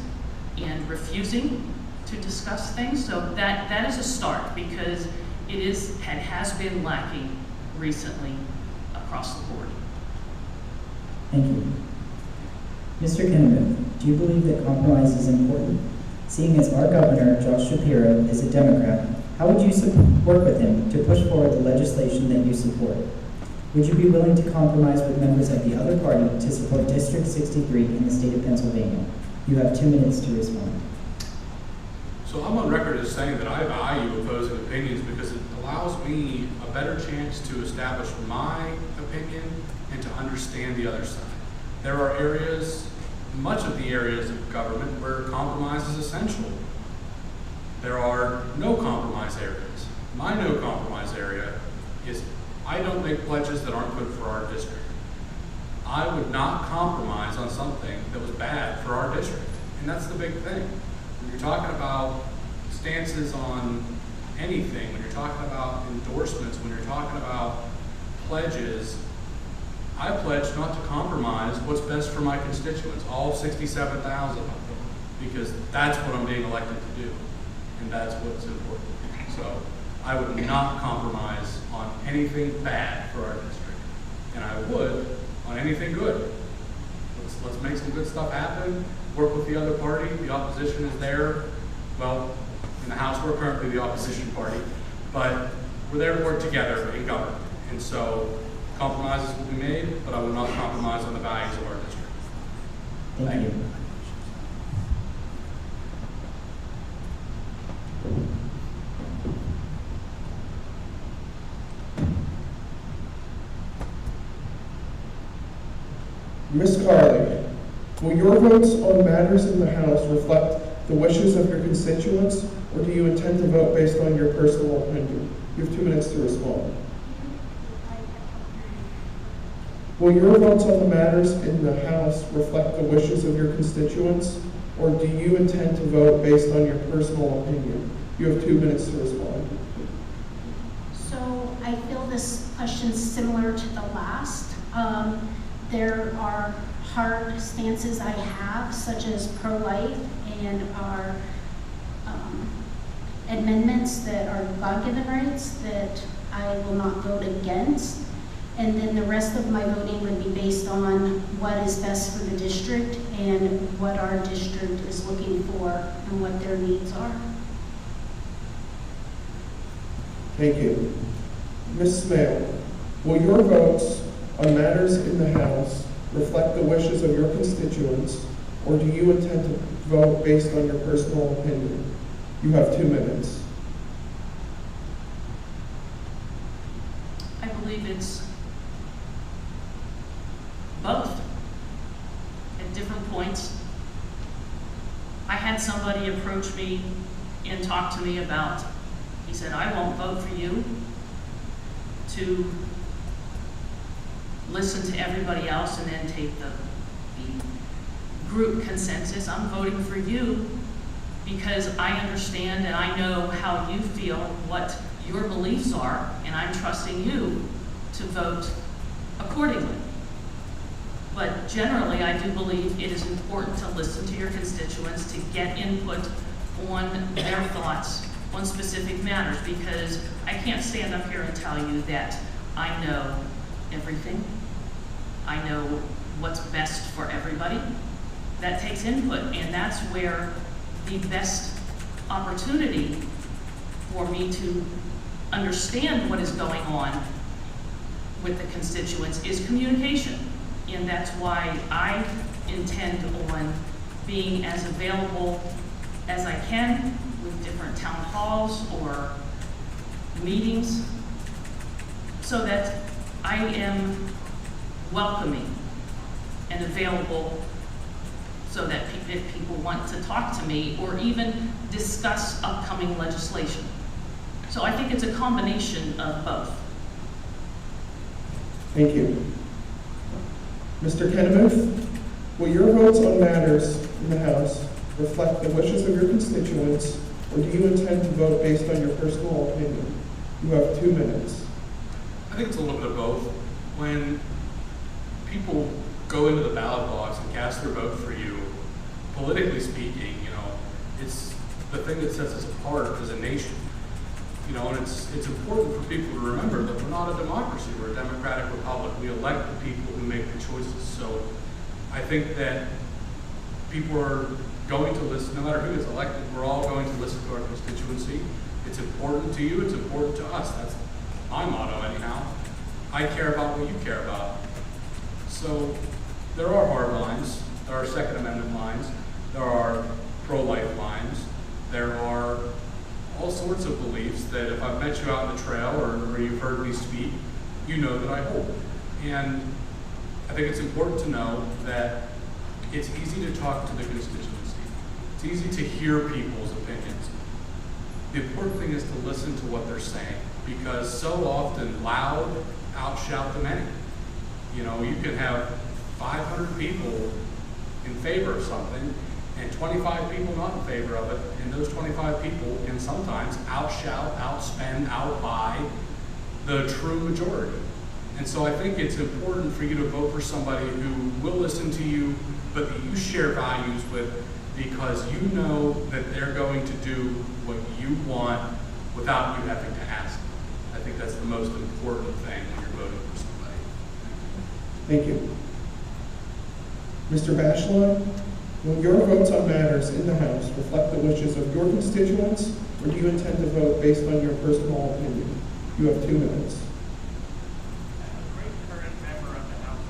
and refusing to discuss things. So that is a start, because it has been lacking recently across the board. Thank you. Mr. Kennemuth, do you believe that compromise is important? Seeing as our governor, Josh Shapiro, is a Democrat, how would you work with him to push forward the legislation that you support? Would you be willing to compromise with members of the other party to support District 63 in the state of Pennsylvania? You have 2 minutes to respond. So I'm on record as saying that I value opposing opinions because it allows me a better chance to establish my opinion and to understand the other side. There are areas, much of the areas of government, where compromise is essential. There are no compromise areas. My no compromise area is I don't make pledges that aren't good for our district. I would not compromise on something that was bad for our district. And that's the big thing. When you're talking about stances on anything, when you're talking about endorsements, when you're talking about pledges, I pledge not to compromise what's best for my constituents, all 67,000 of them, because that's what I'm being elected to do, and that's what's important. So I would not compromise on anything bad for our district, and I would on anything good. Let's make some good stuff happen, work with the other party. The opposition is there. Well, in the House, we're currently the opposition party, but we're there to work together in government. And so compromises will be made, but I will not compromise on the values of our district. Thank you. Ms. Kerle, will your votes on matters in the House reflect the wishes of your constituents, or do you intend to vote based on your personal opinion? You have 2 minutes to respond. Will your votes on the matters in the House reflect the wishes of your constituents, or do you intend to vote based on your personal opinion? You have 2 minutes to respond. So I feel this question similar to the last. There are hard stances I have, such as pro-life and our amendments that are God-given rights that I will not vote against. And then the rest of my voting would be based on what is best for the district and what our district is looking for and what their needs are. Thank you. Ms. Smail, will your votes on matters in the House reflect the wishes of your constituents, or do you intend to vote based on your personal opinion? You have 2 minutes. I believe it's both at different points. I had somebody approach me and talk to me about, he said, I won't vote for you to listen to everybody else and then take the group consensus. I'm voting for you because I understand and I know how you feel, what your beliefs are, and I'm trusting you to vote accordingly. But generally, I do believe it is important to listen to your constituents, to get input on their thoughts on specific matters, because I can't stand up here and tell you that I know everything. I know what's best for everybody. That takes input, and that's where the best opportunity for me to understand what is going on with the constituents is communication. And that's why I intend on being as available as I can with different town halls or meetings, so that I am welcoming and available, so that if people want to talk to me or even discuss upcoming legislation. So I think it's a combination of both. Thank you. Mr. Kennemuth, will your votes on matters in the House reflect the wishes of your constituents, or do you intend to vote based on your personal opinion? You have 2 minutes. I think it's a little bit of both. When people go into the ballot box and cast their vote for you, politically speaking, it's the thing that sets us apart as a nation. And it's important for people to remember that we're not a democracy, we're a democratic republic. We elect the people who make the choices. So I think that people are going to listen, no matter who is elected, we're all going to listen to our constituency. It's important to you, it's important to us. That's my motto anyhow. I care about what you care about. So there are hard lines, there are Second Amendment lines, there are pro-life lines, there are all sorts of beliefs that if I've met you out in the trail or you've heard me speak, you know that I hold. And I think it's important to know that it's easy to talk to the constituency. It's easy to hear people's opinions. The important thing is to listen to what they're saying, because so often loud outshout the many. You can have 500 people in favor of something and 25 people not in favor of it, and those 25 people can sometimes outshout, outspend, outbuy the true majority. And so I think it's important for you to vote for somebody who will listen to you, but that you share values with, because you know that they're going to do what you want without you having to ask them. I think that's the most important thing when you're voting for somebody. Thank you. Mr. Bashline, will your votes on matters in the House reflect the wishes of your constituents, or do you intend to vote based on your personal opinion? You have 2 minutes. I'm a great current member of the House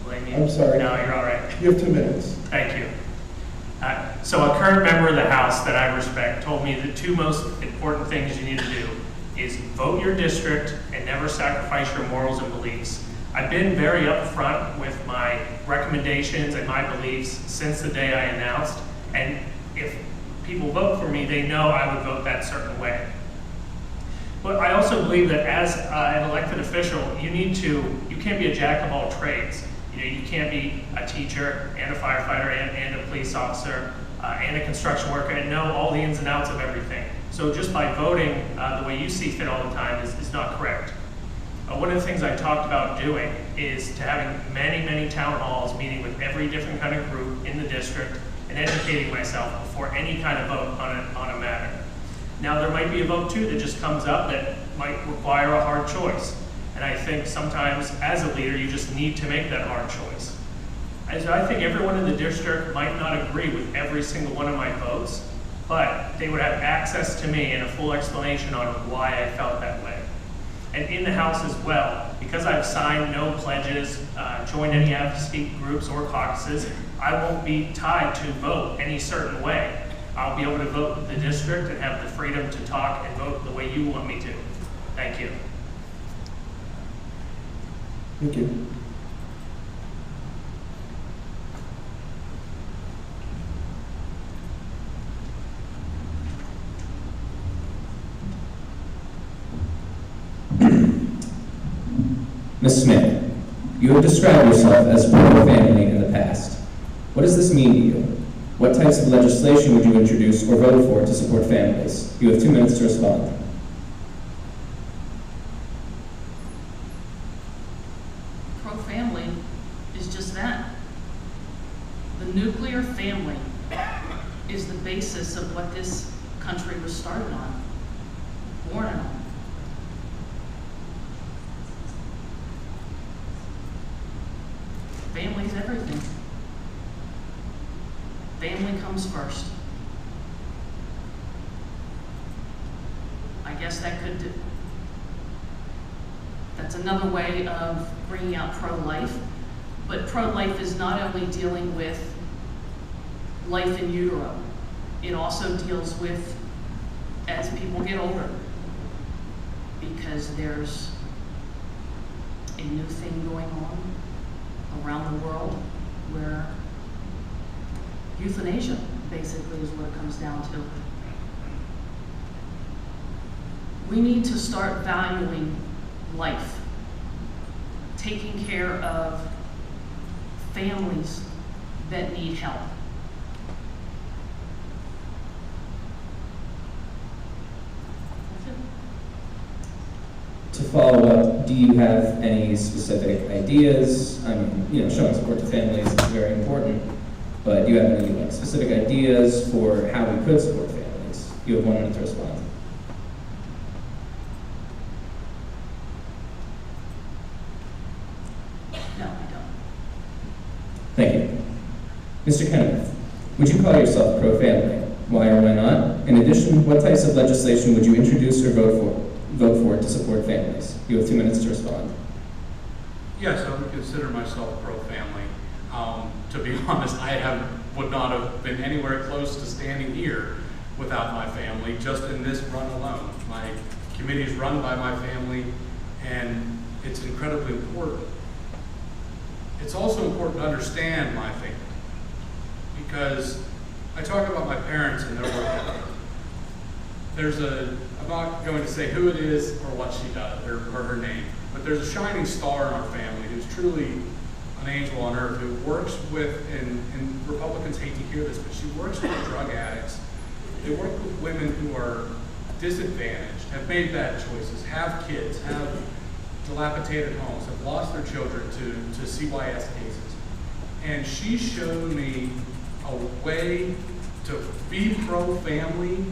Blame you? I'm sorry. No, you're all right. You have 2 minutes. Thank you. So a current member of the House that I respect told me the 2 most important things you need to do is vote your district and never sacrifice your morals and beliefs. I've been very upfront with my recommendations and my beliefs since the day I announced, and if people vote for me, they know I would vote that certain way. But I also believe that as an elected official, you can't be a jack of all trades. You know, you can't be a teacher and a firefighter and a police officer and a construction worker and know all the ins and outs of everything. So just by voting the way you see fit all the time is not correct. One of the things I talked about doing is to having many town halls, meeting with every different kind of group in the district and educating myself before any kind of vote on a matter. Now there might be a vote too that just comes up that might require a hard choice. And I think sometimes as a leader, you just need to make that hard choice. As I think everyone in the district might not agree with every single one of my votes, but they would have access to me and a full explanation on why I felt that way. And in the House as well, because I've signed no pledges, joined any advocacy groups or caucuses, I won't be tied to vote any certain way. I'll be able to vote with the district and have the freedom to talk and vote the way you want me to. Thank you. Thank you. Ms. Smail, you have described yourself as pro-family in the past. What does this mean to you? What types of legislation would you introduce or vote for to support families? You have 2 minutes to respond. Pro-family is just that. The nuclear family is the basis of what this country was started on, born on. Family's everything. Family comes first. I guess that's another way of bringing out pro-life. But pro-life is not only dealing with life in utero, it also deals with as people get older, because there's a new thing going on around the world where euthanasia basically is what it comes down to. We need to start valuing life, taking care of families that need help. To follow up, do you have any specific ideas? I mean, showing support to families is very important, but do you have any specific ideas for how we could support families? You have 1 minute to respond. No, I don't. Thank you. Mr. Kennemuth, would you call yourself pro-family? Why or why not? In addition, what types of legislation would you introduce or vote for to support families? You have 2 minutes to respond. Yes, I would consider myself pro-family. To be honest, would not have been anywhere close to standing here without my family, just in this run alone. My committee is run by my family, and it's incredibly important. It's also important to understand my family, because I talk about my parents and their work ethic. I'm not going to say who it is or what she does, or her name, but there's a shining star in our family who's truly an angel on earth, who works with, and Republicans hate to hear this, but she works with drug addicts. They work with women who are disadvantaged, have made bad choices, have kids, have dilapidated homes, have lost their children to CYS cases. And she showed me a way to be pro-family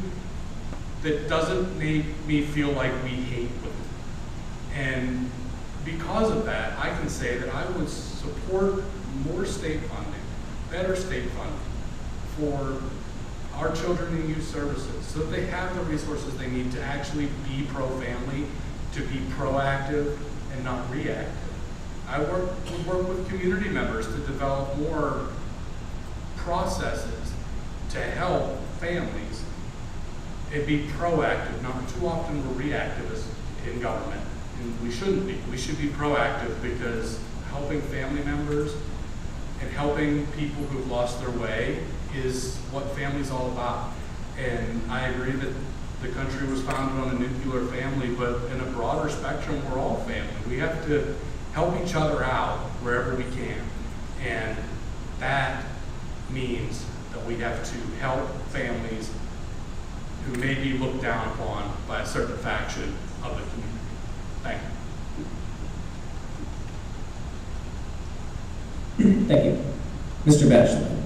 that doesn't make me feel like we hate women. And because of that, I can say that I would support more state funding, better state funding for our children in youth services, so that they have the resources they need to actually be pro-family, to be proactive and not reactive. I would work with community members to develop more processes to help families and be proactive. Not too often we're reactive as in government, and we shouldn't be. We should be proactive, because helping family members and helping people who've lost their way is what family's all about. And I agree that the country was founded on a nuclear family, but in a broader spectrum, we're all family. We have to help each other out wherever we can. And that means that we have to help families who may be looked down upon by a certain faction of the community. Thank you. Thank you. Mr. Bashline,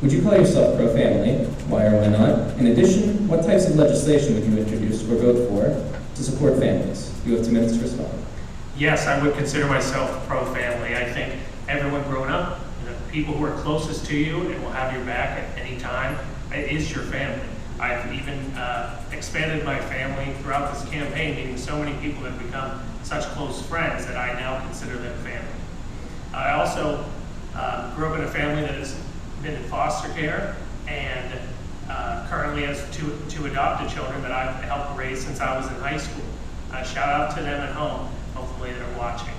would you call yourself pro-family? Why or why not? In addition, what types of legislation would you introduce or vote for to support families? You have 2 minutes to respond. Yes, I would consider myself pro-family. I think everyone growing up, the people who are closest to you and will have your back at any time, it is your family. I've even expanded my family throughout this campaign, meeting so many people that have become such close friends that I now consider them family. I also grew up in a family that has been in foster care and currently has two adopted children that I've helped raise since I was in high school. Shout out to them at home, hopefully they're watching.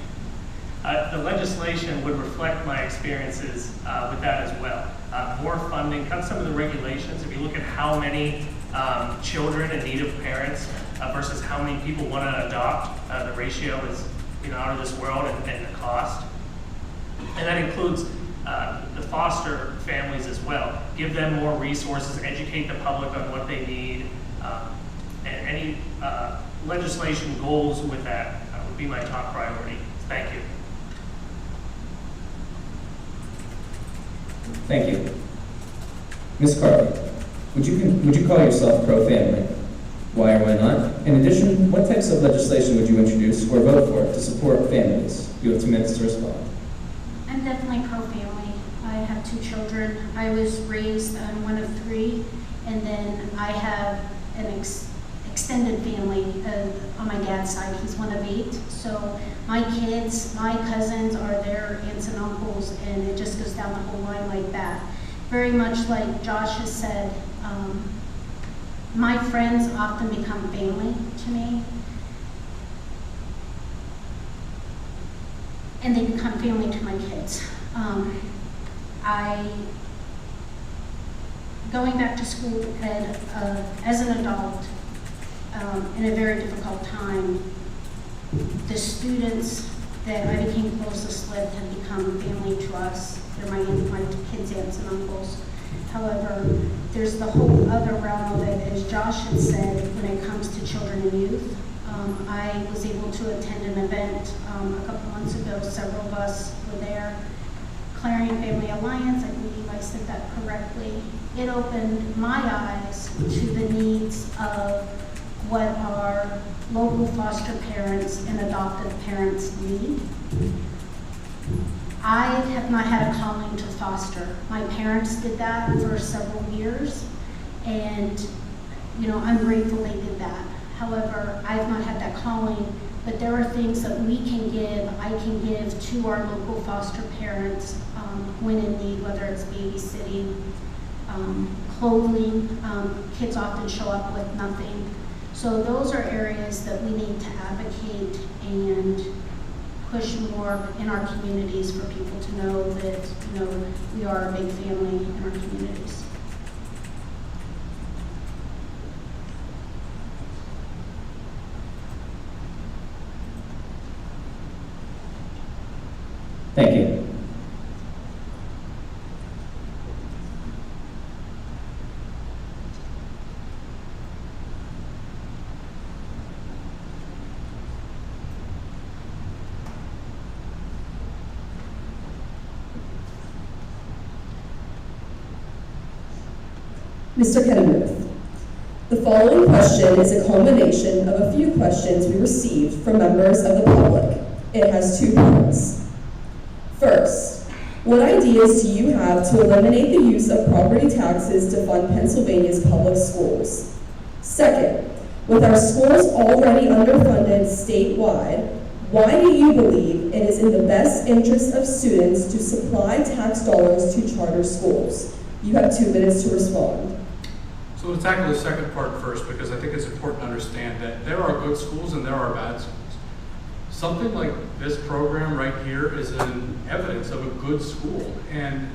The legislation would reflect my experiences with that as well. More funding, cut some of the regulations. If you look at how many children in need of parents versus how many people want to adopt, the ratio is out of this world, and the cost. And that includes the foster families as well. Give them more resources, educate the public on what they need, and any legislation goals with that would be my top priority. Thank you. Thank you. Ms. Kerle, would you call yourself pro-family? Why or why not? In addition, what types of legislation would you introduce or vote for to support families? You have 2 minutes to respond. I'm definitely pro-family. I have 2 children. I was raised one of 3, and then I have an extended family on my dad's side. He's one of 8. So my kids, my cousins are their aunts and uncles, and it just goes down the whole line like that. Very much like Josh has said, my friends often become family to me. And they become family to my kids. Going back to school as an adult, in a very difficult time, the students that I became closest with have become family to us. They're my kids' aunts and uncles. However, there's the whole other realm of it, as Josh had said, when it comes to children and youth. I was able to attend an event a couple months ago. Several of us were there. Clarion Family Alliance, I believe I said that correctly. It opened my eyes to the needs of what our local foster parents and adoptive parents need. I have not had a calling to foster. My parents did that for several years, and I'm grateful they did that. However, I've not had that calling, but there are things that we can give, I can give to our local foster parents when in need, whether it's babysitting, clothing. Kids often show up with nothing. So those are areas that we need to advocate and push more in our communities for people to know that, we are a big family in our communities. Thank you. Mr. Kennemuth, the following question is a culmination of a few questions we received from members of the public. It has 2 parts. First, what ideas do you have to eliminate the use of property taxes to fund Pennsylvania's public schools? Second, with our schools already underfunded statewide, why do you believe it is in the best interest of students to supply tax dollars to charter schools? You have 2 minutes to respond. So to tackle the second part first, because I think it's important to understand that there are good schools and there are bad schools. Something like this program right here is an evidence of a good school. And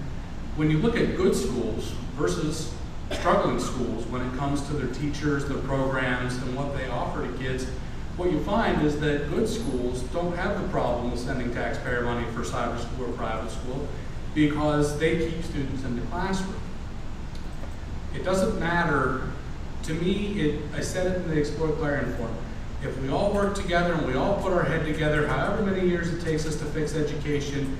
when you look at good schools versus struggling schools, when it comes to their teachers, their programs, and what they offer to kids, what you find is that good schools don't have the problem with sending taxpayer money for cyber school or private school because they keep students in the classroom. It doesn't matter, to me, I said it in the Explore Clarion Forum, if we all work together and we all put our head together, however many years it takes us to fix education,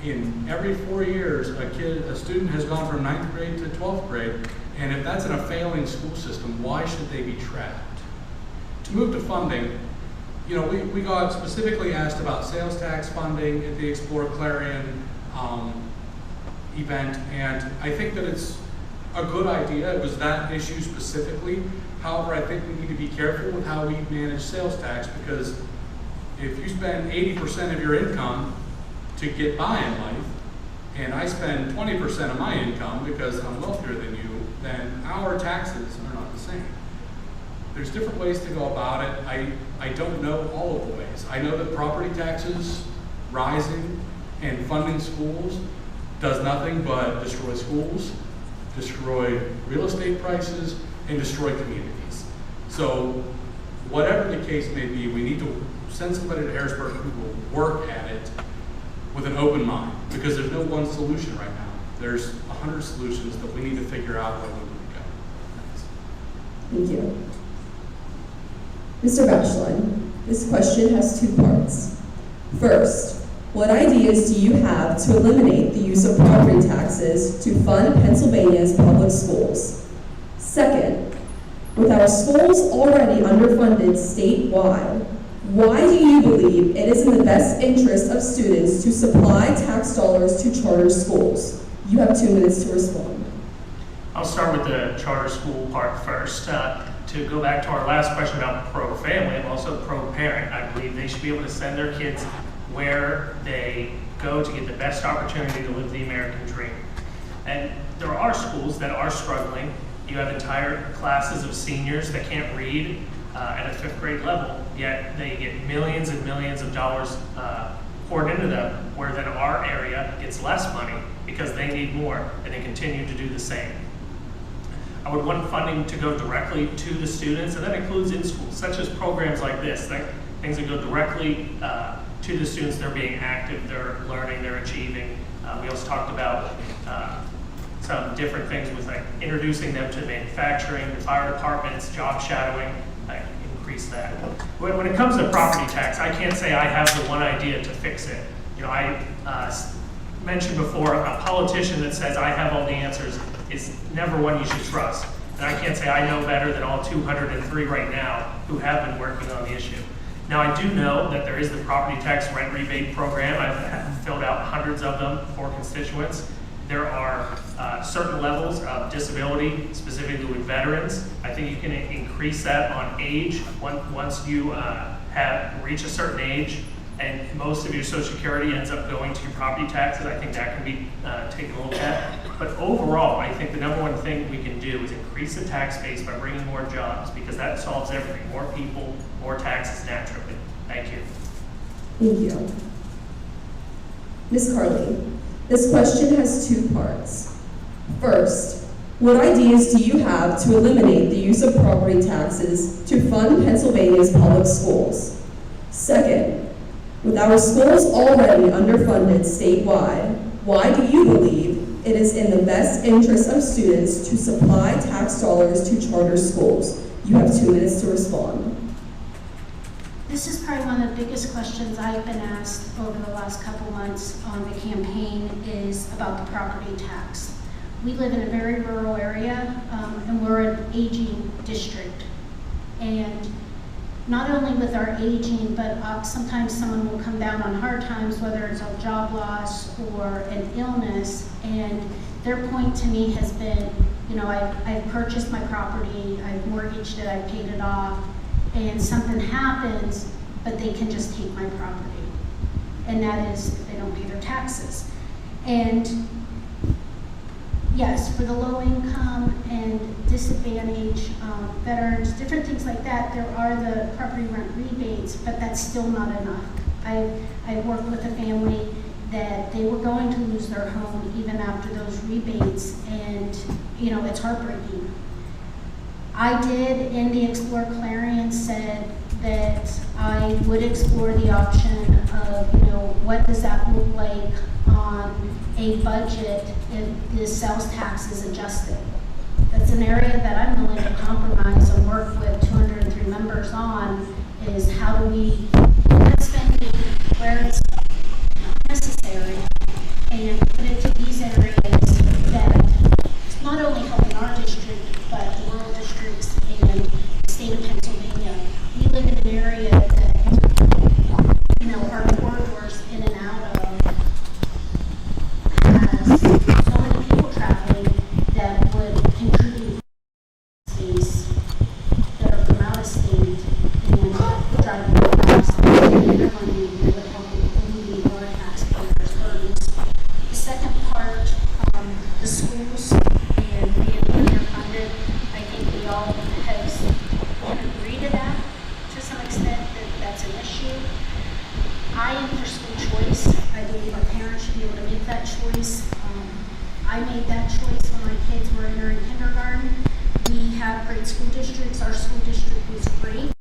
in every 4 years, a student has gone from 9th grade to 12th grade, and if that's in a failing school system, why should they be trapped? To move to funding, you know, we got specifically asked about sales tax funding at the Explore Clarion event, and I think that it's a good idea. It was that issue specifically. However, I think we need to be careful with how we manage sales tax, because if you spend 80% of your income to get by in life, and I spend 20% of my income because I'm wealthier than you, then our taxes are not the same. There's different ways to go about it. I don't know all of the ways. I know that property taxes rising and funding schools does nothing but destroy schools, destroy real estate prices, and destroy communities. So whatever the case may be, we need to send somebody to Harrisburg who will work at it with an open mind, because there's no one solution right now. There's 100 solutions that we need to figure out where we need to go. Thank you. Mr. Bashline, this question has two parts. First, what ideas do you have to eliminate the use of property taxes to fund Pennsylvania's public schools? Second, with our schools already underfunded statewide, why do you believe it is in the best interest of students to supply tax dollars to charter schools? You have 2 minutes to respond. I'll start with the charter school part first. To go back to our last question about pro-family, I'm also pro-parent. I believe they should be able to send their kids where they go to get the best opportunity to live the American dream. And there are schools that are struggling. You have entire classes of seniors that can't read at a 5th grade level, yet they get millions and millions of dollars poured into them, where then our area gets less money because they need more, and they continue to do the same. I would want funding to go directly to the students, and that includes in schools, such as programs like this, things that go directly to the students. They're being active, they're learning, they're achieving. We also talked about some different things with like introducing them to manufacturing, the fire departments, job shadowing, increase that. When it comes to property tax, I can't say I have the one idea to fix it. You know, I mentioned before, a politician that says I have all the answers is never one you should trust. And I can't say I know better than all 203 right now who have been working on the issue. Now, I do know that there is the property tax rent rebate program. I've filled out hundreds of them for constituents. There are certain levels of disability, specifically with veterans. I think you can increase that on age. Once you reach a certain age and most of your Social Security ends up going to your property taxes, I think that can be taken a look at. But overall, I think the number one thing we can do is increase the tax base by bringing more jobs, because that solves everything. More people, more taxes naturally. Thank you. Thank you. Ms. Kerle, this question has two parts. First, what ideas do you have to eliminate the use of property taxes to fund Pennsylvania's public schools? Second, with our schools already underfunded statewide, why do you believe it is in the best interest of students to supply tax dollars to charter schools? You have 2 minutes to respond. This is probably one of the biggest questions I've been asked over the last couple months on the campaign is about the property tax. We live in a very rural area, and we're an aging district. And not only with our aging, but sometimes someone will come down on hard times, whether it's a job loss or an illness, and their point to me has been, you know, I've purchased my property, I've mortgaged it, I've paid it off, and something happens, but they can just take my property. And that is if they don't pay their taxes. And yes, for the low income and disadvantaged veterans, different things like that, there are the property rent rebates, but that's still not enough. I've worked with a family that they were going to lose their home even after those rebates, and you know, it's heartbreaking. I did in the Explore Clarion said that I would explore the option of, what does that look like on a budget if the sales tax is adjusted. That's an area that I'm willing to compromise and work with 203 members on, is how do we cut spending where it's not necessary and put it to these areas that not only helping our district, but the rural districts and the state of Pennsylvania. We live in an area that, our corridors in and out of has so many people traveling that would contribute to space that are from out of state and driving past their money that would help alleviate our taxpayers' burdens. The second part, the schools and being underfunded, I think we all can agree to that to some extent, that that's an issue. I am for school choice. I believe our parents should be able to make that choice. I made that choice when my kids were entering kindergarten. We have great school districts. Our school district was great.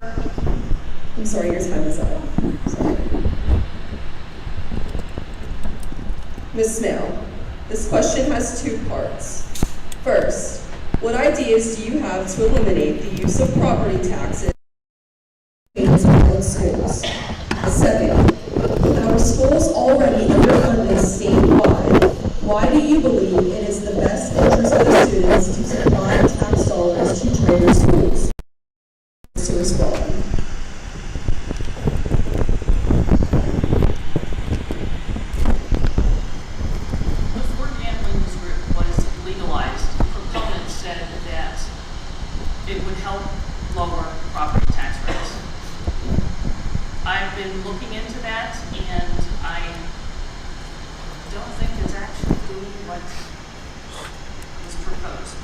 I'm sorry, your time is up. Sorry. Ms. Smail, this question has two parts. First, what ideas do you have to eliminate the use of property taxes in public schools? Second, with our schools already underfunded statewide, why do you believe it is the best interest of the students to supply tax dollars to charter schools? To respond. Before gambling was legalized, proponents said that it would help lower property tax rates. I've been looking into that, and I don't think it's actually doing what is proposed.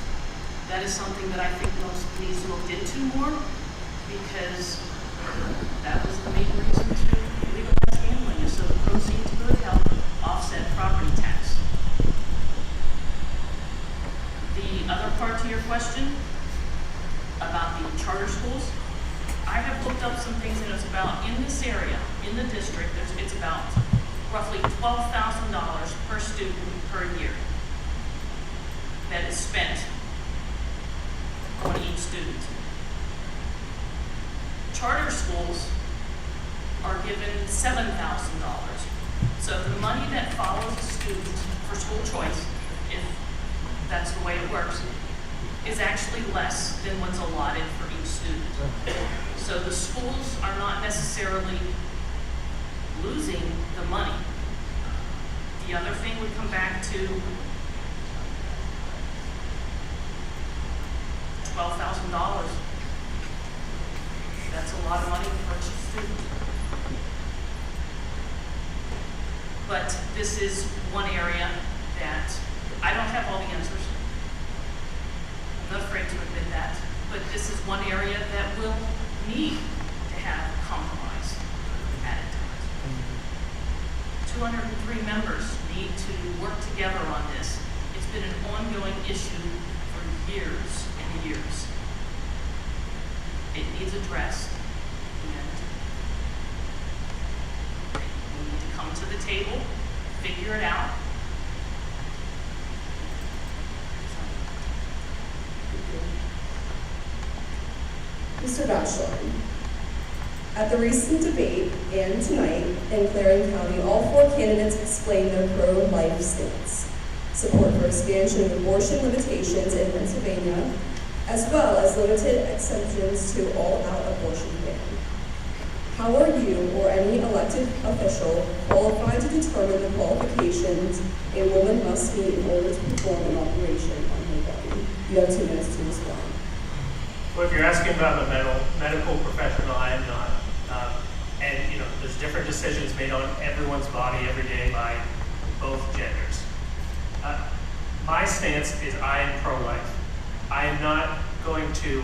That is something that I think needs to look into more, because that was the main reason to legalize gambling, is so the proceeds could help offset property tax. The other part to your question about the charter schools, I have looked up some things, and it's about, in this area, in the district, it's about roughly $12,000 per student per year that is spent on each student. Charter schools are given $7,000. So the money that follows a student for school choice, if that's the way it works, is actually less than what's allotted for each student. So the schools are not necessarily losing the money. The other thing would come back to $12,000. That's a lot of money for each student. But this is one area that I don't have all the answers. I'm not afraid to admit that. But this is one area that will need to have compromise at times. 203 members need to work together on this. It's been an ongoing issue for years and years. It needs addressed, and we need to come to the table, figure it out. Mr. Bashline, at the recent debate and tonight in Clarion County, all four candidates explained their pro-life stance, support for expansion of abortion limitations in Pennsylvania, as well as limited exemptions to all-out abortion ban. How are you or any elected official qualified to determine the qualifications a woman must meet in order to perform an operation on her body? You have 2 minutes to respond. Well, if you're asking about a medical professional, I am not. And there's different decisions made on everyone's body every day by both genders. My stance is I am pro-life. I am not going to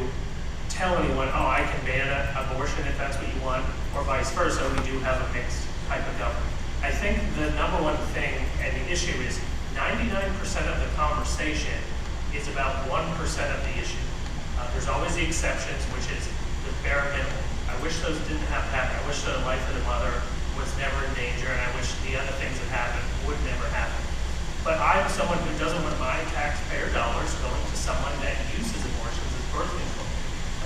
tell anyone, oh, I can ban abortion if that's what you want, or vice versa. We do have a mixed type of government. I think the number one thing and the issue is 99% of the conversation is about 1% of the issue. There's always the exceptions, which is the bare minimum. I wish those didn't have to happen. I wish the life of the mother was never in danger, and I wish the other things that happened would never happen. But I'm someone who doesn't want my taxpayer dollars going to someone that uses abortions as birth control.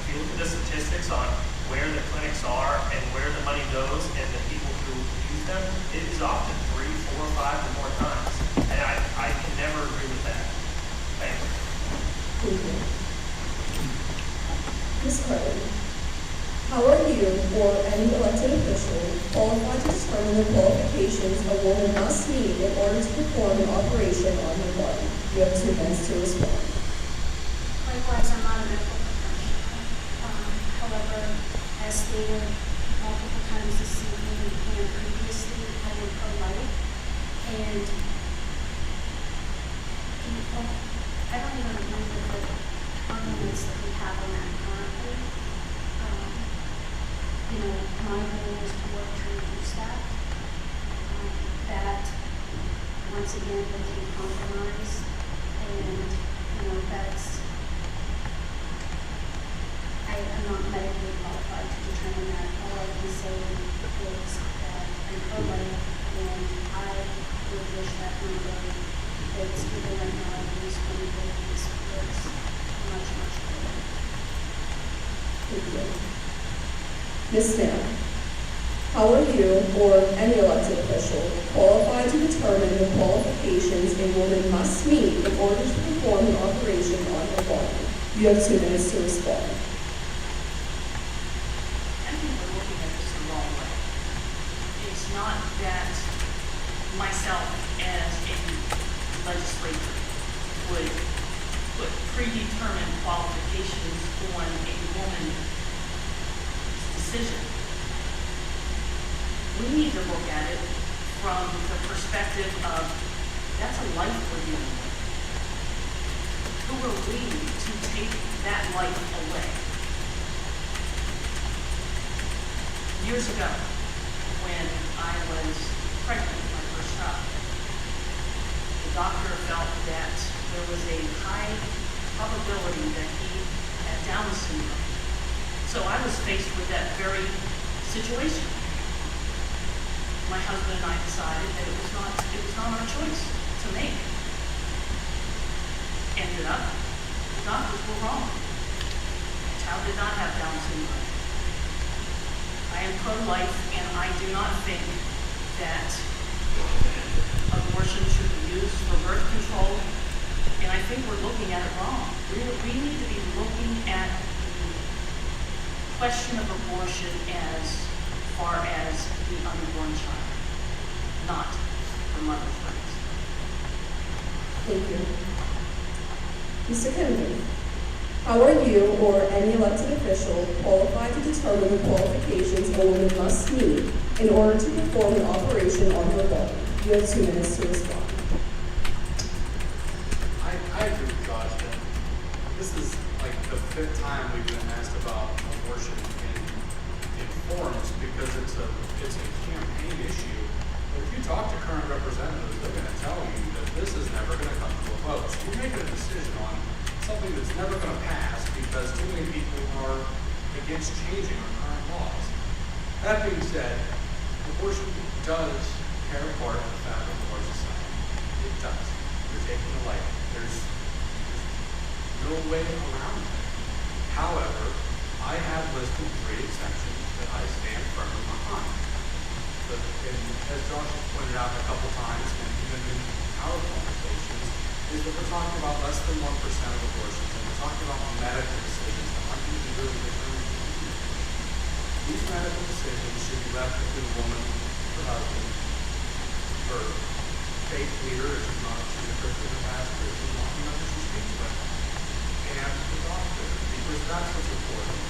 If you look at the statistics on where the clinics are and where the money goes and the people who use them, it is often 3, 4, 5, or more times. And I can never agree with that. Thank you. Thank you. Ms. Kerle, how are you or any elected official qualified to determine the qualifications a woman must meet in order to perform an operation on her body? You have 2 minutes to respond. Likewise, I'm not a medical professional. However, as stated multiple times this evening and previously, I am pro-life. And I don't even remember the arguments that we have on that currently. My goal is to work to reduce that. That, once again, will be compromised. And, that's, I am not medically qualified to determine that. All I can say is that I'm pro-life, and I would wish that my day that's given right now, at least 20 days, was much, much better. Thank you. Ms. Smail, how are you or any elected official qualified to determine the qualifications a woman must meet in order to perform an operation on her body? You have 2 minutes to respond. I think we're looking at this the wrong way. It's not that myself as a legislator would put predetermined qualifications on a woman's decision. We need to look at it from the perspective of, that's a life we're dealing with. Who are we to take that life away? Years ago, when I was pregnant with my first child, the doctor felt that there was a high probability that he had Down syndrome. So I was faced with that very situation. My husband and I decided that it was not our choice to make. Ended up, the doctors were wrong. The child did not have Down syndrome. I am pro-life, and I do not think that abortion should be used for birth control, and I think we're looking at it wrong. We need to be looking at the question of abortion as far as the unborn child, not the mother's rights. Thank you. Mr. Kennemuth, how are you or any elected official qualified to determine the qualifications a woman must meet in order to perform an operation on her body? You have 2 minutes to respond. I agree with Josh that this is like the 5th time we've been asked about abortion in forums because it's a campaign issue. But if you talk to current representatives, they're going to tell you that this is never going to come to a vote. So we're making a decision on something that's never going to pass because too many people are against changing our current laws. That being said, abortion does tear apart the fabric of our society. It does. You're taking a life. There's no way around it. However, I have listed 3 exceptions that I stand firmly behind. And as Josh has pointed out a couple times, and even in our conversations, is that we're talking about less than 1% of abortions, and we're talking about medical decisions that aren't even really determined. These medical decisions should be left to the woman, her husband, her faith leader, if she's not, she's a Christian or pastor, if she's not, whoever she speaks with, and the doctor, because that's what's important.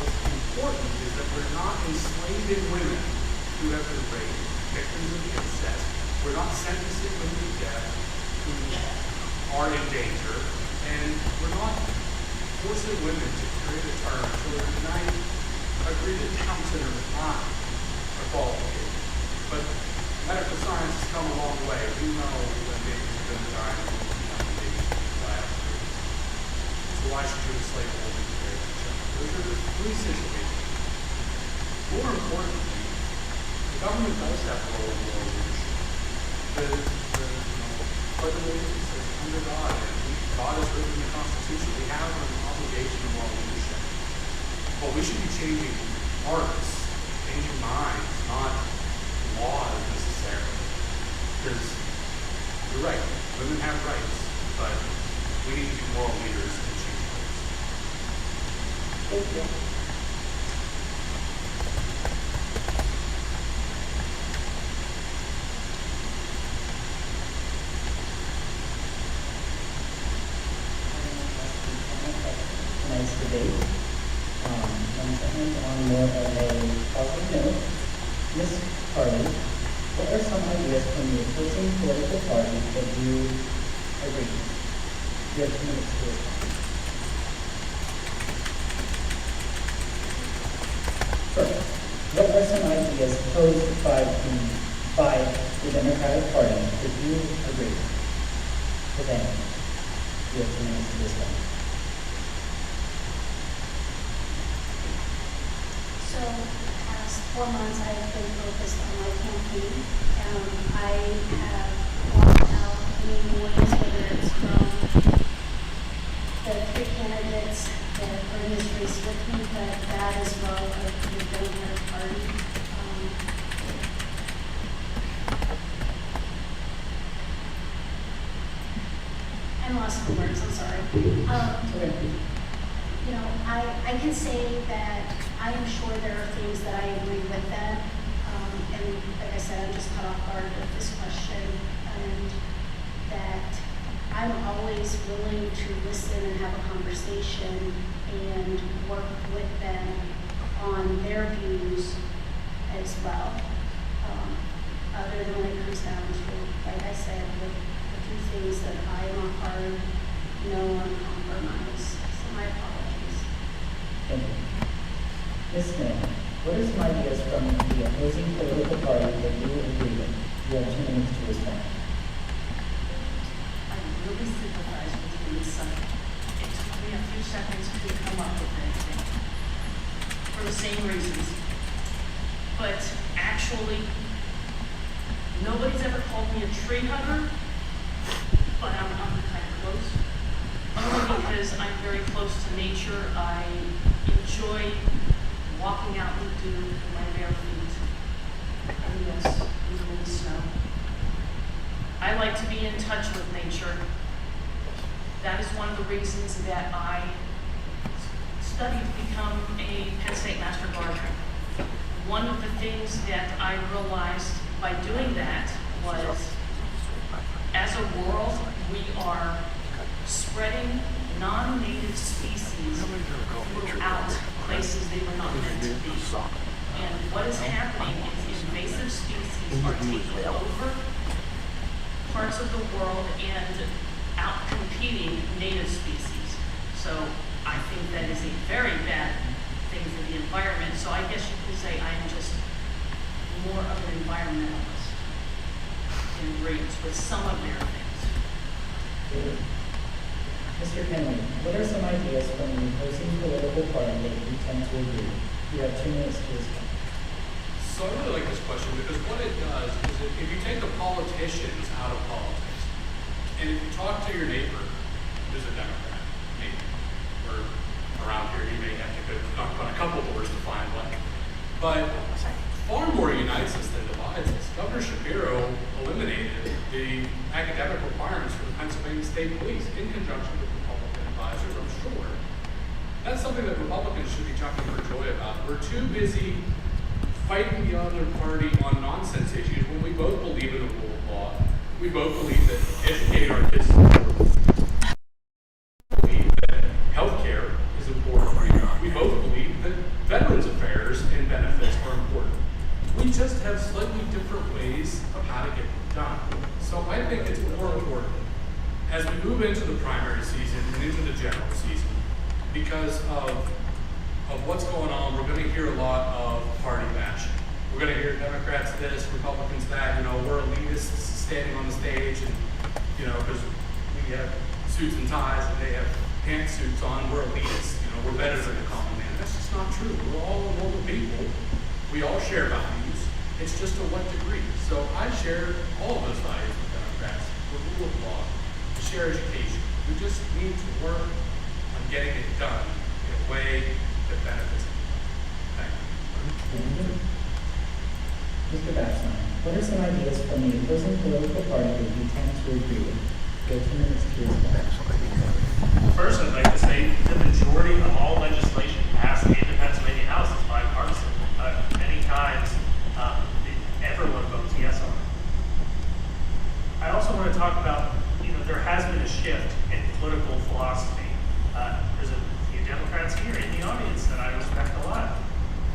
What's important is that we're not enslaving women who have been raped, victims of incest. We're not sentencing women to death who are in danger, and we're not forcing women to carry the term until they're denied agree that Down syndrome is not a qualification. But medical science has come a long way. We know when babies have been dying and when babies die. So why should you enslave a woman to carry that child? Those are the 3 decision making. More importantly, the government does have a role in moral leadership. Pledge of Allegiance says, under God, and God has written in the Constitution, we have an obligation of moral leadership. But we should be changing hearts, changing minds, not laws necessarily. Because you're right, women have rights, but we need to be moral leaders and change hearts. Thank you. Tonight's debate. One second on more of a positive note. Ms. Kerle, what are some ideas from the opposing political party that you agree with? You have 2 minutes to respond. Sure. What are some ideas posed by the Democratic Party that you agree with? Okay. You have 2 minutes to respond. So, the past 4 months, I've been focused on my campaign. I have walked out many mornings, whether it's from the 3 candidates that are in this race with me, but that as well of the Democratic Party. I'm lost for words, I'm sorry. Okay. You know, I can say that I am sure there are things that I agree with them. And like I said, I'm just caught off guard with this question. And that I'm always willing to listen and have a conversation and work with them on their views as well. Other than when it comes down to, like I said, the few things that I am a hard no on compromise. So my apologies. Thank you. Ms. Smail, what are some ideas from the opposing political party that you agree with? You have 2 minutes to respond. I really sympathize with you, Lisa. It took me a few seconds to come up with anything for the same reasons. But actually, nobody's ever called me a tree hugger, but I'm kind of close. Only because I'm very close to nature. I enjoy walking out in the dew with my bare feet. And yes, even in the snow. I like to be in touch with nature. That is one of the reasons that I studied to become a Penn State Master Gardener. One of the things that I realized by doing that was, as a world, we are spreading non-native species throughout places they were not meant to be. And what is happening is invasive species are taking over parts of the world and out-competing native species. So I think that is a very bad thing for the environment. So I guess you could say I am just more of an environmentalist in agreement with some of their things. Mr. Kennemuth, what are some ideas from the opposing political party that you tend to agree with? You have 2 minutes to respond. So I really like this question because what it does is if you take the politicians out of politics, and if you talk to your neighbor who's a Democrat, maybe, or around here you may have to go knock on a couple doors to find one, but far more unites us than divides us. Governor Shapiro eliminated the academic requirements for the Pennsylvania State Police in conjunction with Republican advisors, I'm sure. That's something that Republicans should be jumping for joy about. We're too busy fighting the other party on nonsense issues when we both believe in the rule of law. We both believe that educating our kids is important. We believe that healthcare is important. We both believe that veterans affairs and benefits are important. We just have slightly different ways of how to get them done. So I think it's more important as we move into the primary season and into the general season, because of what's going on, we're going to hear a lot of party bashing. We're going to hear Democrats this, Republicans that, we're elitists standing on the stage and, because we have suits and ties and they have pantsuits on, we're elitists, we're better than the common man. That's just not true. We're all normal people. We all share values. It's just to what degree. So I share all of those values with Democrats. The rule of law, we share education. We just need to work on getting it done in a way that benefits everyone. Thank you. Mr. Bashline, what are some ideas from the opposing political party that you tend to agree with? You have 2 minutes to respond. First, I'd like to say the majority of all legislation passed in the Pennsylvania House is bipartisan. Many times, everyone votes yes on it. I also want to talk about, there has been a shift in political philosophy. There's a few Democrats here in the audience that I respect a lot.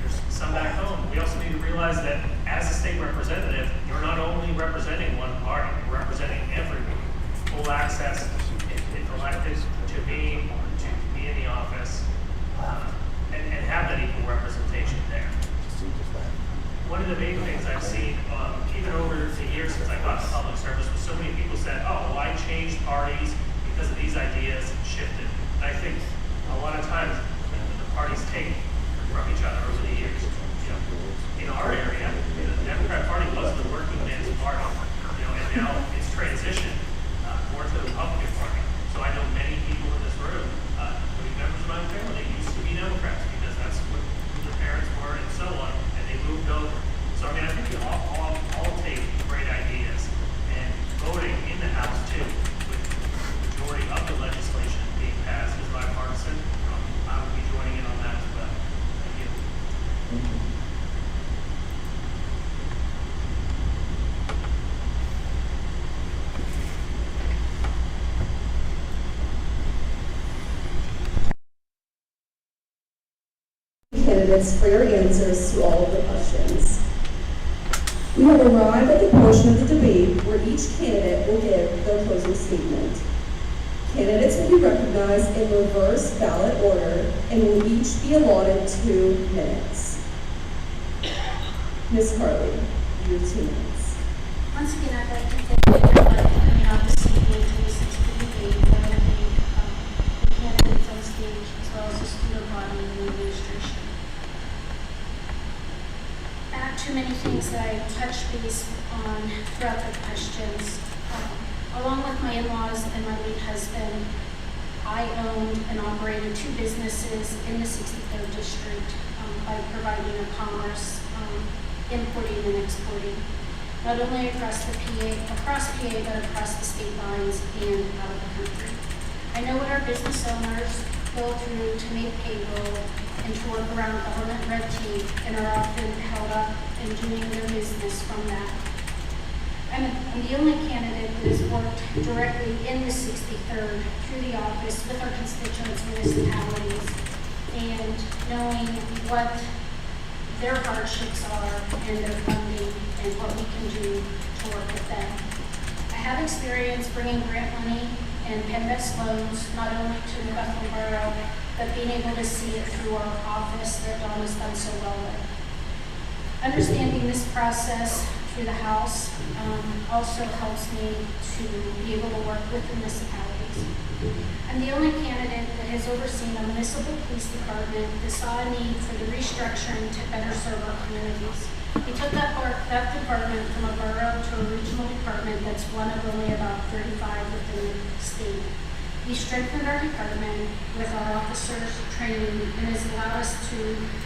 There's some back home. We also need to realize that as a state representative, you're not only representing one party, you're representing everyone. Full access, if elected, to be in the office, and have that equal representation there. One of the big things I've seen, even over the years since I got to public service, was so many people said, oh, well, I changed parties because of these ideas and shifted. And I think a lot of times the parties take from each other over the years. In our area, the Democrat Party was the working man's party, and now it's transitioned more to the Republican Party. So I know many people in this room, including members of my family, used to be Democrats because that's what their parents were and so on, and they moved over. So I think we all take great ideas, and voting in the House too, with the majority of the legislation being passed is bipartisan. I will be joining in on that as well. Thank you. Thank you. Candidates for your answers to all of the questions. We have arrived at the portion of the debate where each candidate will give their closing statement. Candidates will be recognized in reverse ballot order and will each be allotted 2 minutes. Ms. Kerle, your 2 minutes. Once again, I'd like to thank everybody for coming out this evening to listen to the debate. I want to thank the candidates on stage as well as the student body and the administration. Back to many things that I touched base on throughout the questions. Along with my in-laws and my late husband, I owned and operated 2 businesses in the 63rd district by providing a commerce, importing and exporting, not only across PA, but across the state lines and out of the country. I know what our business owners go through to make payroll and to work around government red tape and are often held up in doing their business from that. I'm the only candidate that has worked directly in the 63rd through the office with our constituents, municipalities, and knowing what their hardships are and their funding and what we can do to work with them. I have experience bringing grant money and PEMBES loans not only to New Bethel Borough, but being able to see it through our office that Dawn has done so well with. Understanding this process through the House also helps me to be able to work with the municipalities. I'm the only candidate that has overseen a municipal police department that saw a need for the restructuring to better serve our communities. We took that department from a borough to a regional department that's one of only about 35 within the state. We strengthened our department with our officers training and has allowed us to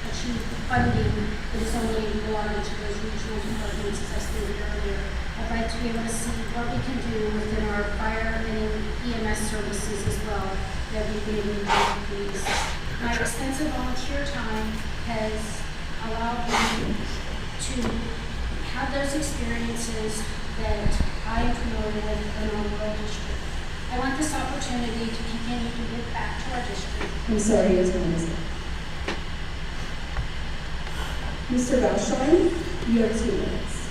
achieve funding that is only allotted to those regional departments, as I stated earlier. I'd like to be able to see what we can do within our fire and EMS services as well that we've been able to do these. My extensive volunteer time has allowed me to have those experiences that I am familiar with in our rural district. I want this opportunity to continue to give back to our district. I'm sorry, your time is up. Mr. Bashline, you have 2 minutes.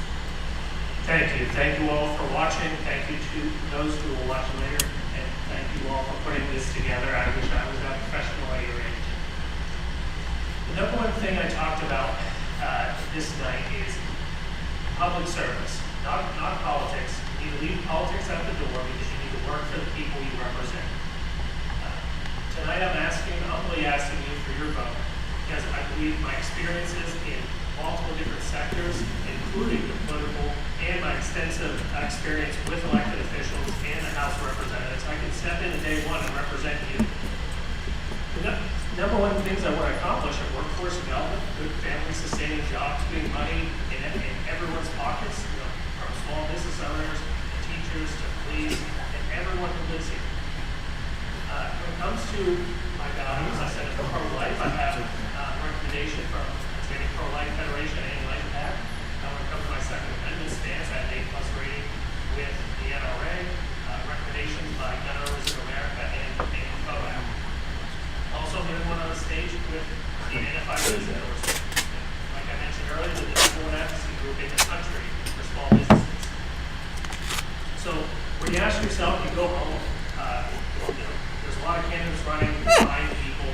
Thank you. Thank you all for watching. Thank you to those who will watch later. And thank you all for putting this together. I wish I was that professional at your age. The number one thing I talked about this night is public service, not politics. You need to leave politics out the door because you need to work for the people you represent. Tonight I'm humbly asking you for your vote. because I believe my experiences in multiple different sectors, including the political and my extensive experience with elected officials and the House of Representatives, I can step in day one and represent you. The number one things I want to accomplish are workforce development, good family-sustaining jobs, putting money in everyone's pockets, from small business owners to teachers to police and everyone who lives here. When it comes to my values, I said for pro-life, I have a recommendation from the Pro-Life Federation and Life Pact. When it comes to my Second Amendment stance, I have an A+ rating with the NRA, recommendations by Gun Owners of America and FOAC. Also, I'm the one on the stage with the NFIB's endorsement. Like I mentioned earlier, the number one advocacy group in the country for small businesses. So when you ask yourself, you go home, there's a lot of candidates running, find people,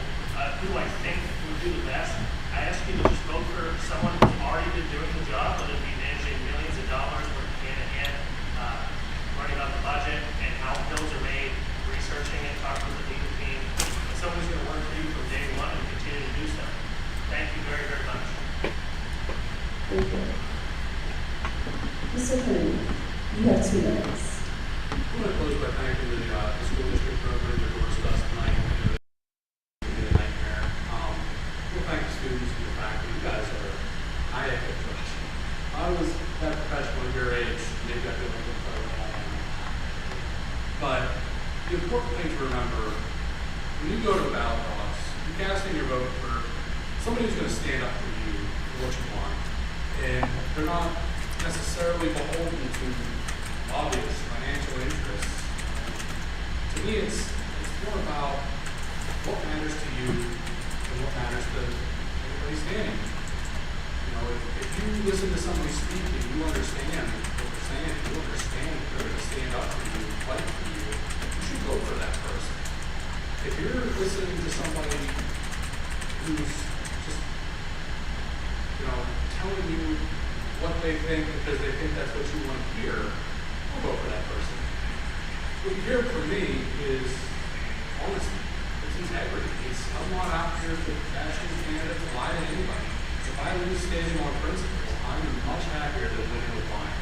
who do I think would do the best? I ask you to just vote for someone who's already been doing the job, whether it be managing millions of dollars, working hand in hand, running on the budget and how bills are made, researching it, talking with the legal team. And someone who's going to work for you from day one and continue to do so. Thank you very, very much. Thank you. Mr. Kennedy, you have 2 minutes. I want to close by thanking the school district program that works with us tonight. It's been a nightmare. We'll thank the students and the faculty. You guys are high professional. I was that professional at your age, maybe I feel like a pro. But the important thing to remember, when you go to the ballot box, you're casting your vote for somebody who's going to stand up for you for what you want. And they're not necessarily beholden to obvious financial interests. To me, it's more about what matters to you and what matters to everybody standing. If you listen to somebody speak and you understand what they're saying, if you understand they're going to stand up for you, fight for you, you should vote for that person. If you're listening to somebody who's just, telling you what they think because they think that's what you want to hear, I'll vote for that person. What you hear from me is honesty. It's integrity. I'm not out here to bash any candidate, to lie to anybody. If I lose standing on principle, I'm much happier than winning with lying.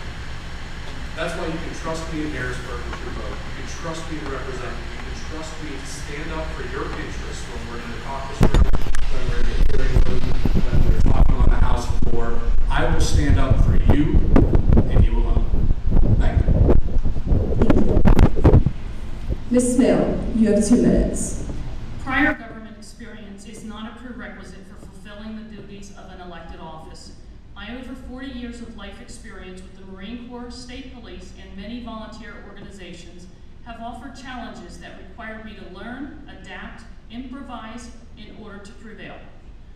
That's why you can trust me in Harrisburg with your vote. You can trust me to represent you. You can trust me to stand up for your interests when we're in the caucus room, when we're in the hearing room, when we're talking on the House floor. I will stand up for you and you alone. Thank you. Ms. Smail, you have 2 minutes. Prior government experience is not a prerequisite for fulfilling the duties of an elected office. My over 40 years of life experience with the Marine Corps, State Police, and many volunteer organizations have offered challenges that required me to learn, adapt, improvise in order to prevail.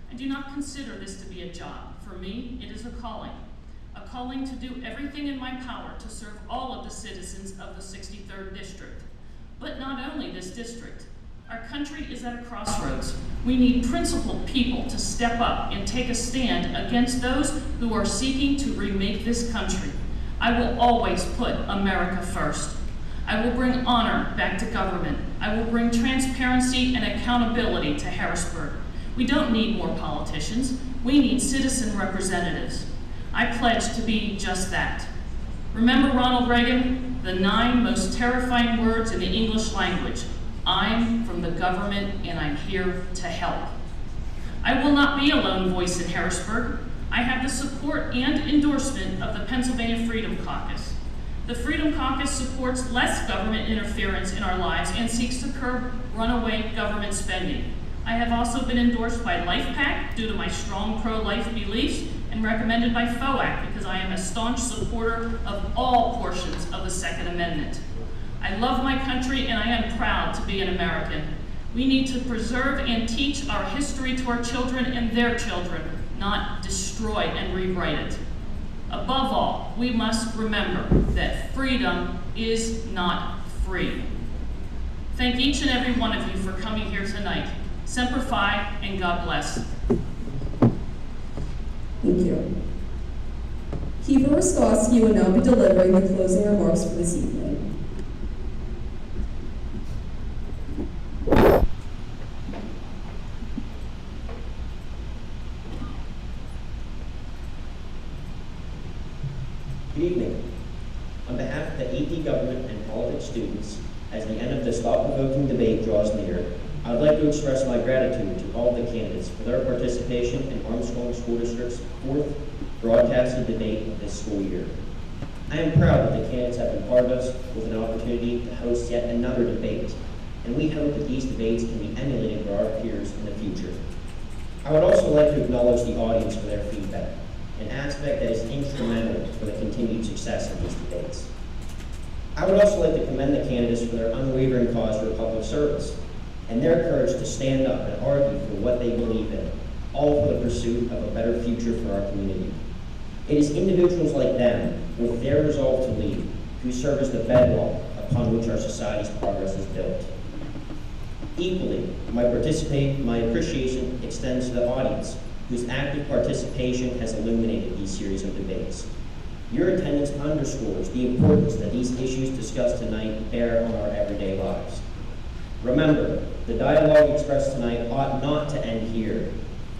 I do not consider this to be a job. For me, it is a calling to do everything in my power to serve all of the citizens of the 63rd District. But not only this district. Our country is at a crossroads. We need principled people to step up and take a stand against those who are seeking to remake this country. I will always put America first. I will bring honor back to government. I will bring transparency and accountability to Harrisburg. We don't need more politicians. We need citizen representatives. I pledge to be just that. Remember Ronald Reagan? The 9 most terrifying words in the English language. I'm from the government and I'm here to help. I will not be a lone voice in Harrisburg. I have the support and endorsement of the Pennsylvania Freedom Caucus. The Freedom Caucus supports less government interference in our lives and seeks to curb runaway government spending. I have also been endorsed by Life Pact due to my strong pro-life beliefs and recommended by FOAC because I am a staunch supporter of all portions of the Second Amendment. I love my country and I am proud to be an American. We need to preserve and teach our history to our children and their children, not destroy and rewrite it. Above all, we must remember that freedom is not free. Thank each and every one of you for coming here tonight. Semper Fi, and God bless. Thank you. Kiefer Roskowski will now be delivering the closing remarks for this evening. Good evening. On behalf of the AD Government and Politics students, as the end of this thought-provoking debate draws near, I would like to express my gratitude to all of the candidates for their participation in Armstrong School District's 4th broadcasted debate of this school year. I am proud that the candidates have imparted us with an opportunity to host yet another debate, and we hope that these debates can be emulated by our peers in the future. I would also like to acknowledge the audience for their feedback, an aspect that is instrumental for the continued success of these debates. I would also like to commend the candidates for their unwavering cause for public service and their courage to stand up and argue for what they believe in, all for the pursuit of a better future for our community. It is individuals like them, with their resolve to lead, who serve as the bedrock upon which our society's progress is built. Equally, my appreciation extends to the audience, whose active participation has illuminated these series of debates. Your attendance underscores the importance that these issues discussed tonight bear on our everyday lives. Remember, the dialogue expressed tonight ought not to end here.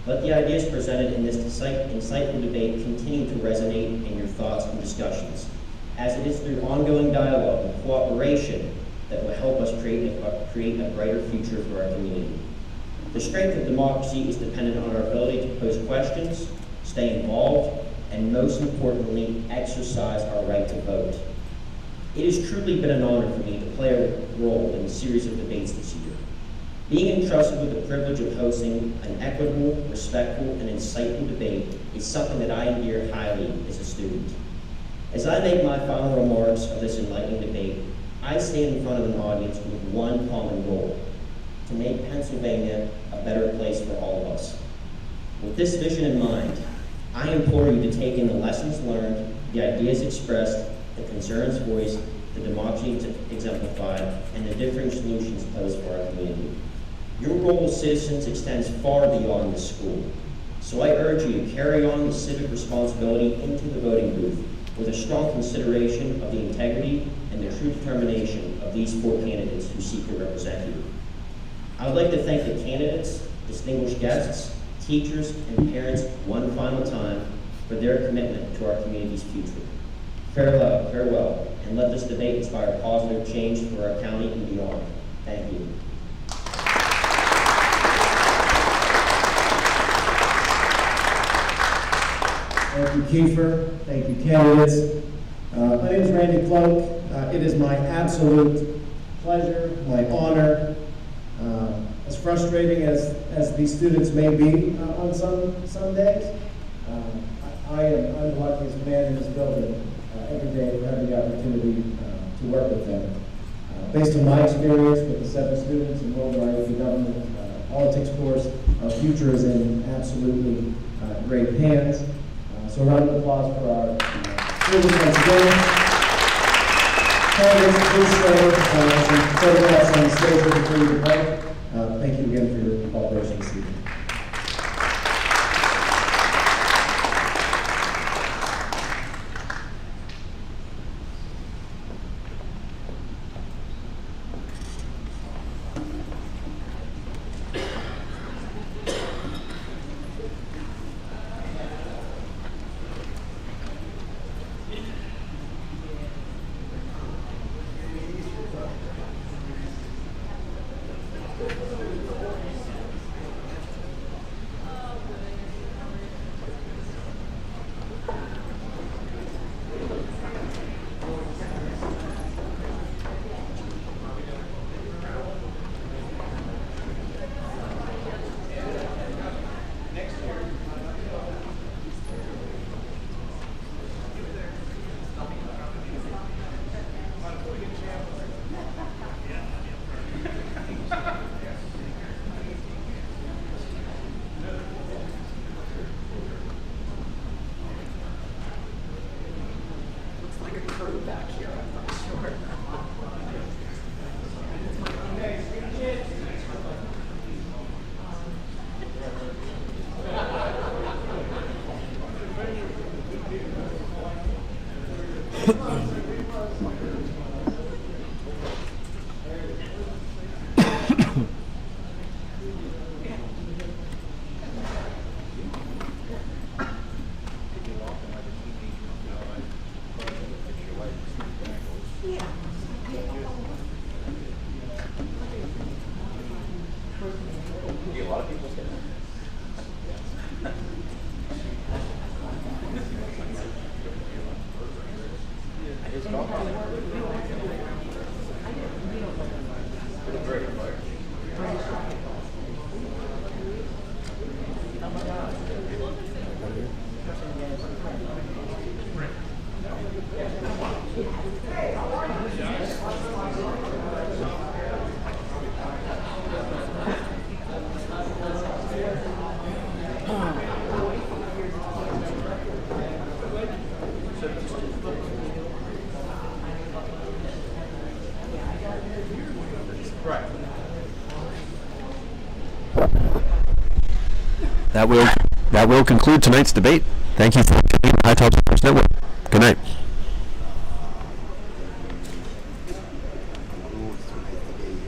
Let the ideas presented in this insightful debate continue to resonate in your thoughts and discussions, as it is through ongoing dialogue and cooperation that will help us create a brighter future for our community. The strength of democracy is dependent on our ability to pose questions, stay involved, and most importantly, exercise our right to vote. It has truly been an honor for me to play a role in a series of debates this year. Being entrusted with the privilege of hosting an equitable, respectful, and insightful debate is something that I endear highly as a student. As I make my final remarks of this enlightening debate, I stand in front of an audience with one common goal: to make Pennsylvania a better place for all of us. With this vision in mind, I implore you to take in the lessons learned, the ideas expressed, the concerns voiced, the democracy exemplified, and the differing solutions posed for our community. Your role as citizens extends far beyond this school, so I urge you to carry on the civic responsibility into the voting booth with a strong consideration of the integrity and the true determination of these 4 candidates who seek to represent you. I would like to thank the candidates, distinguished guests, teachers, and parents one final time for their commitment to our community's future. Farewell, and let this debate inspire positive change for our county and beyond. Thank you. Thank you, Kiefer. Thank you, candidates. My name is Randy Cloak. It is my absolute pleasure, my honor, as frustrating as these students may be on some days. I'm the luckiest man in this building every day for having the opportunity to work with them. Based on my experience with the 7 students enrolled in our AD Government Politics course, our future is in absolutely great hands. So a round of applause for our students once again. Candidates, please stay. Some photographs on the stage before you depart. Thank you again for your cooperation this evening. That will conclude tonight's debate. Thank you for attending the High Top Sports Network. Good night.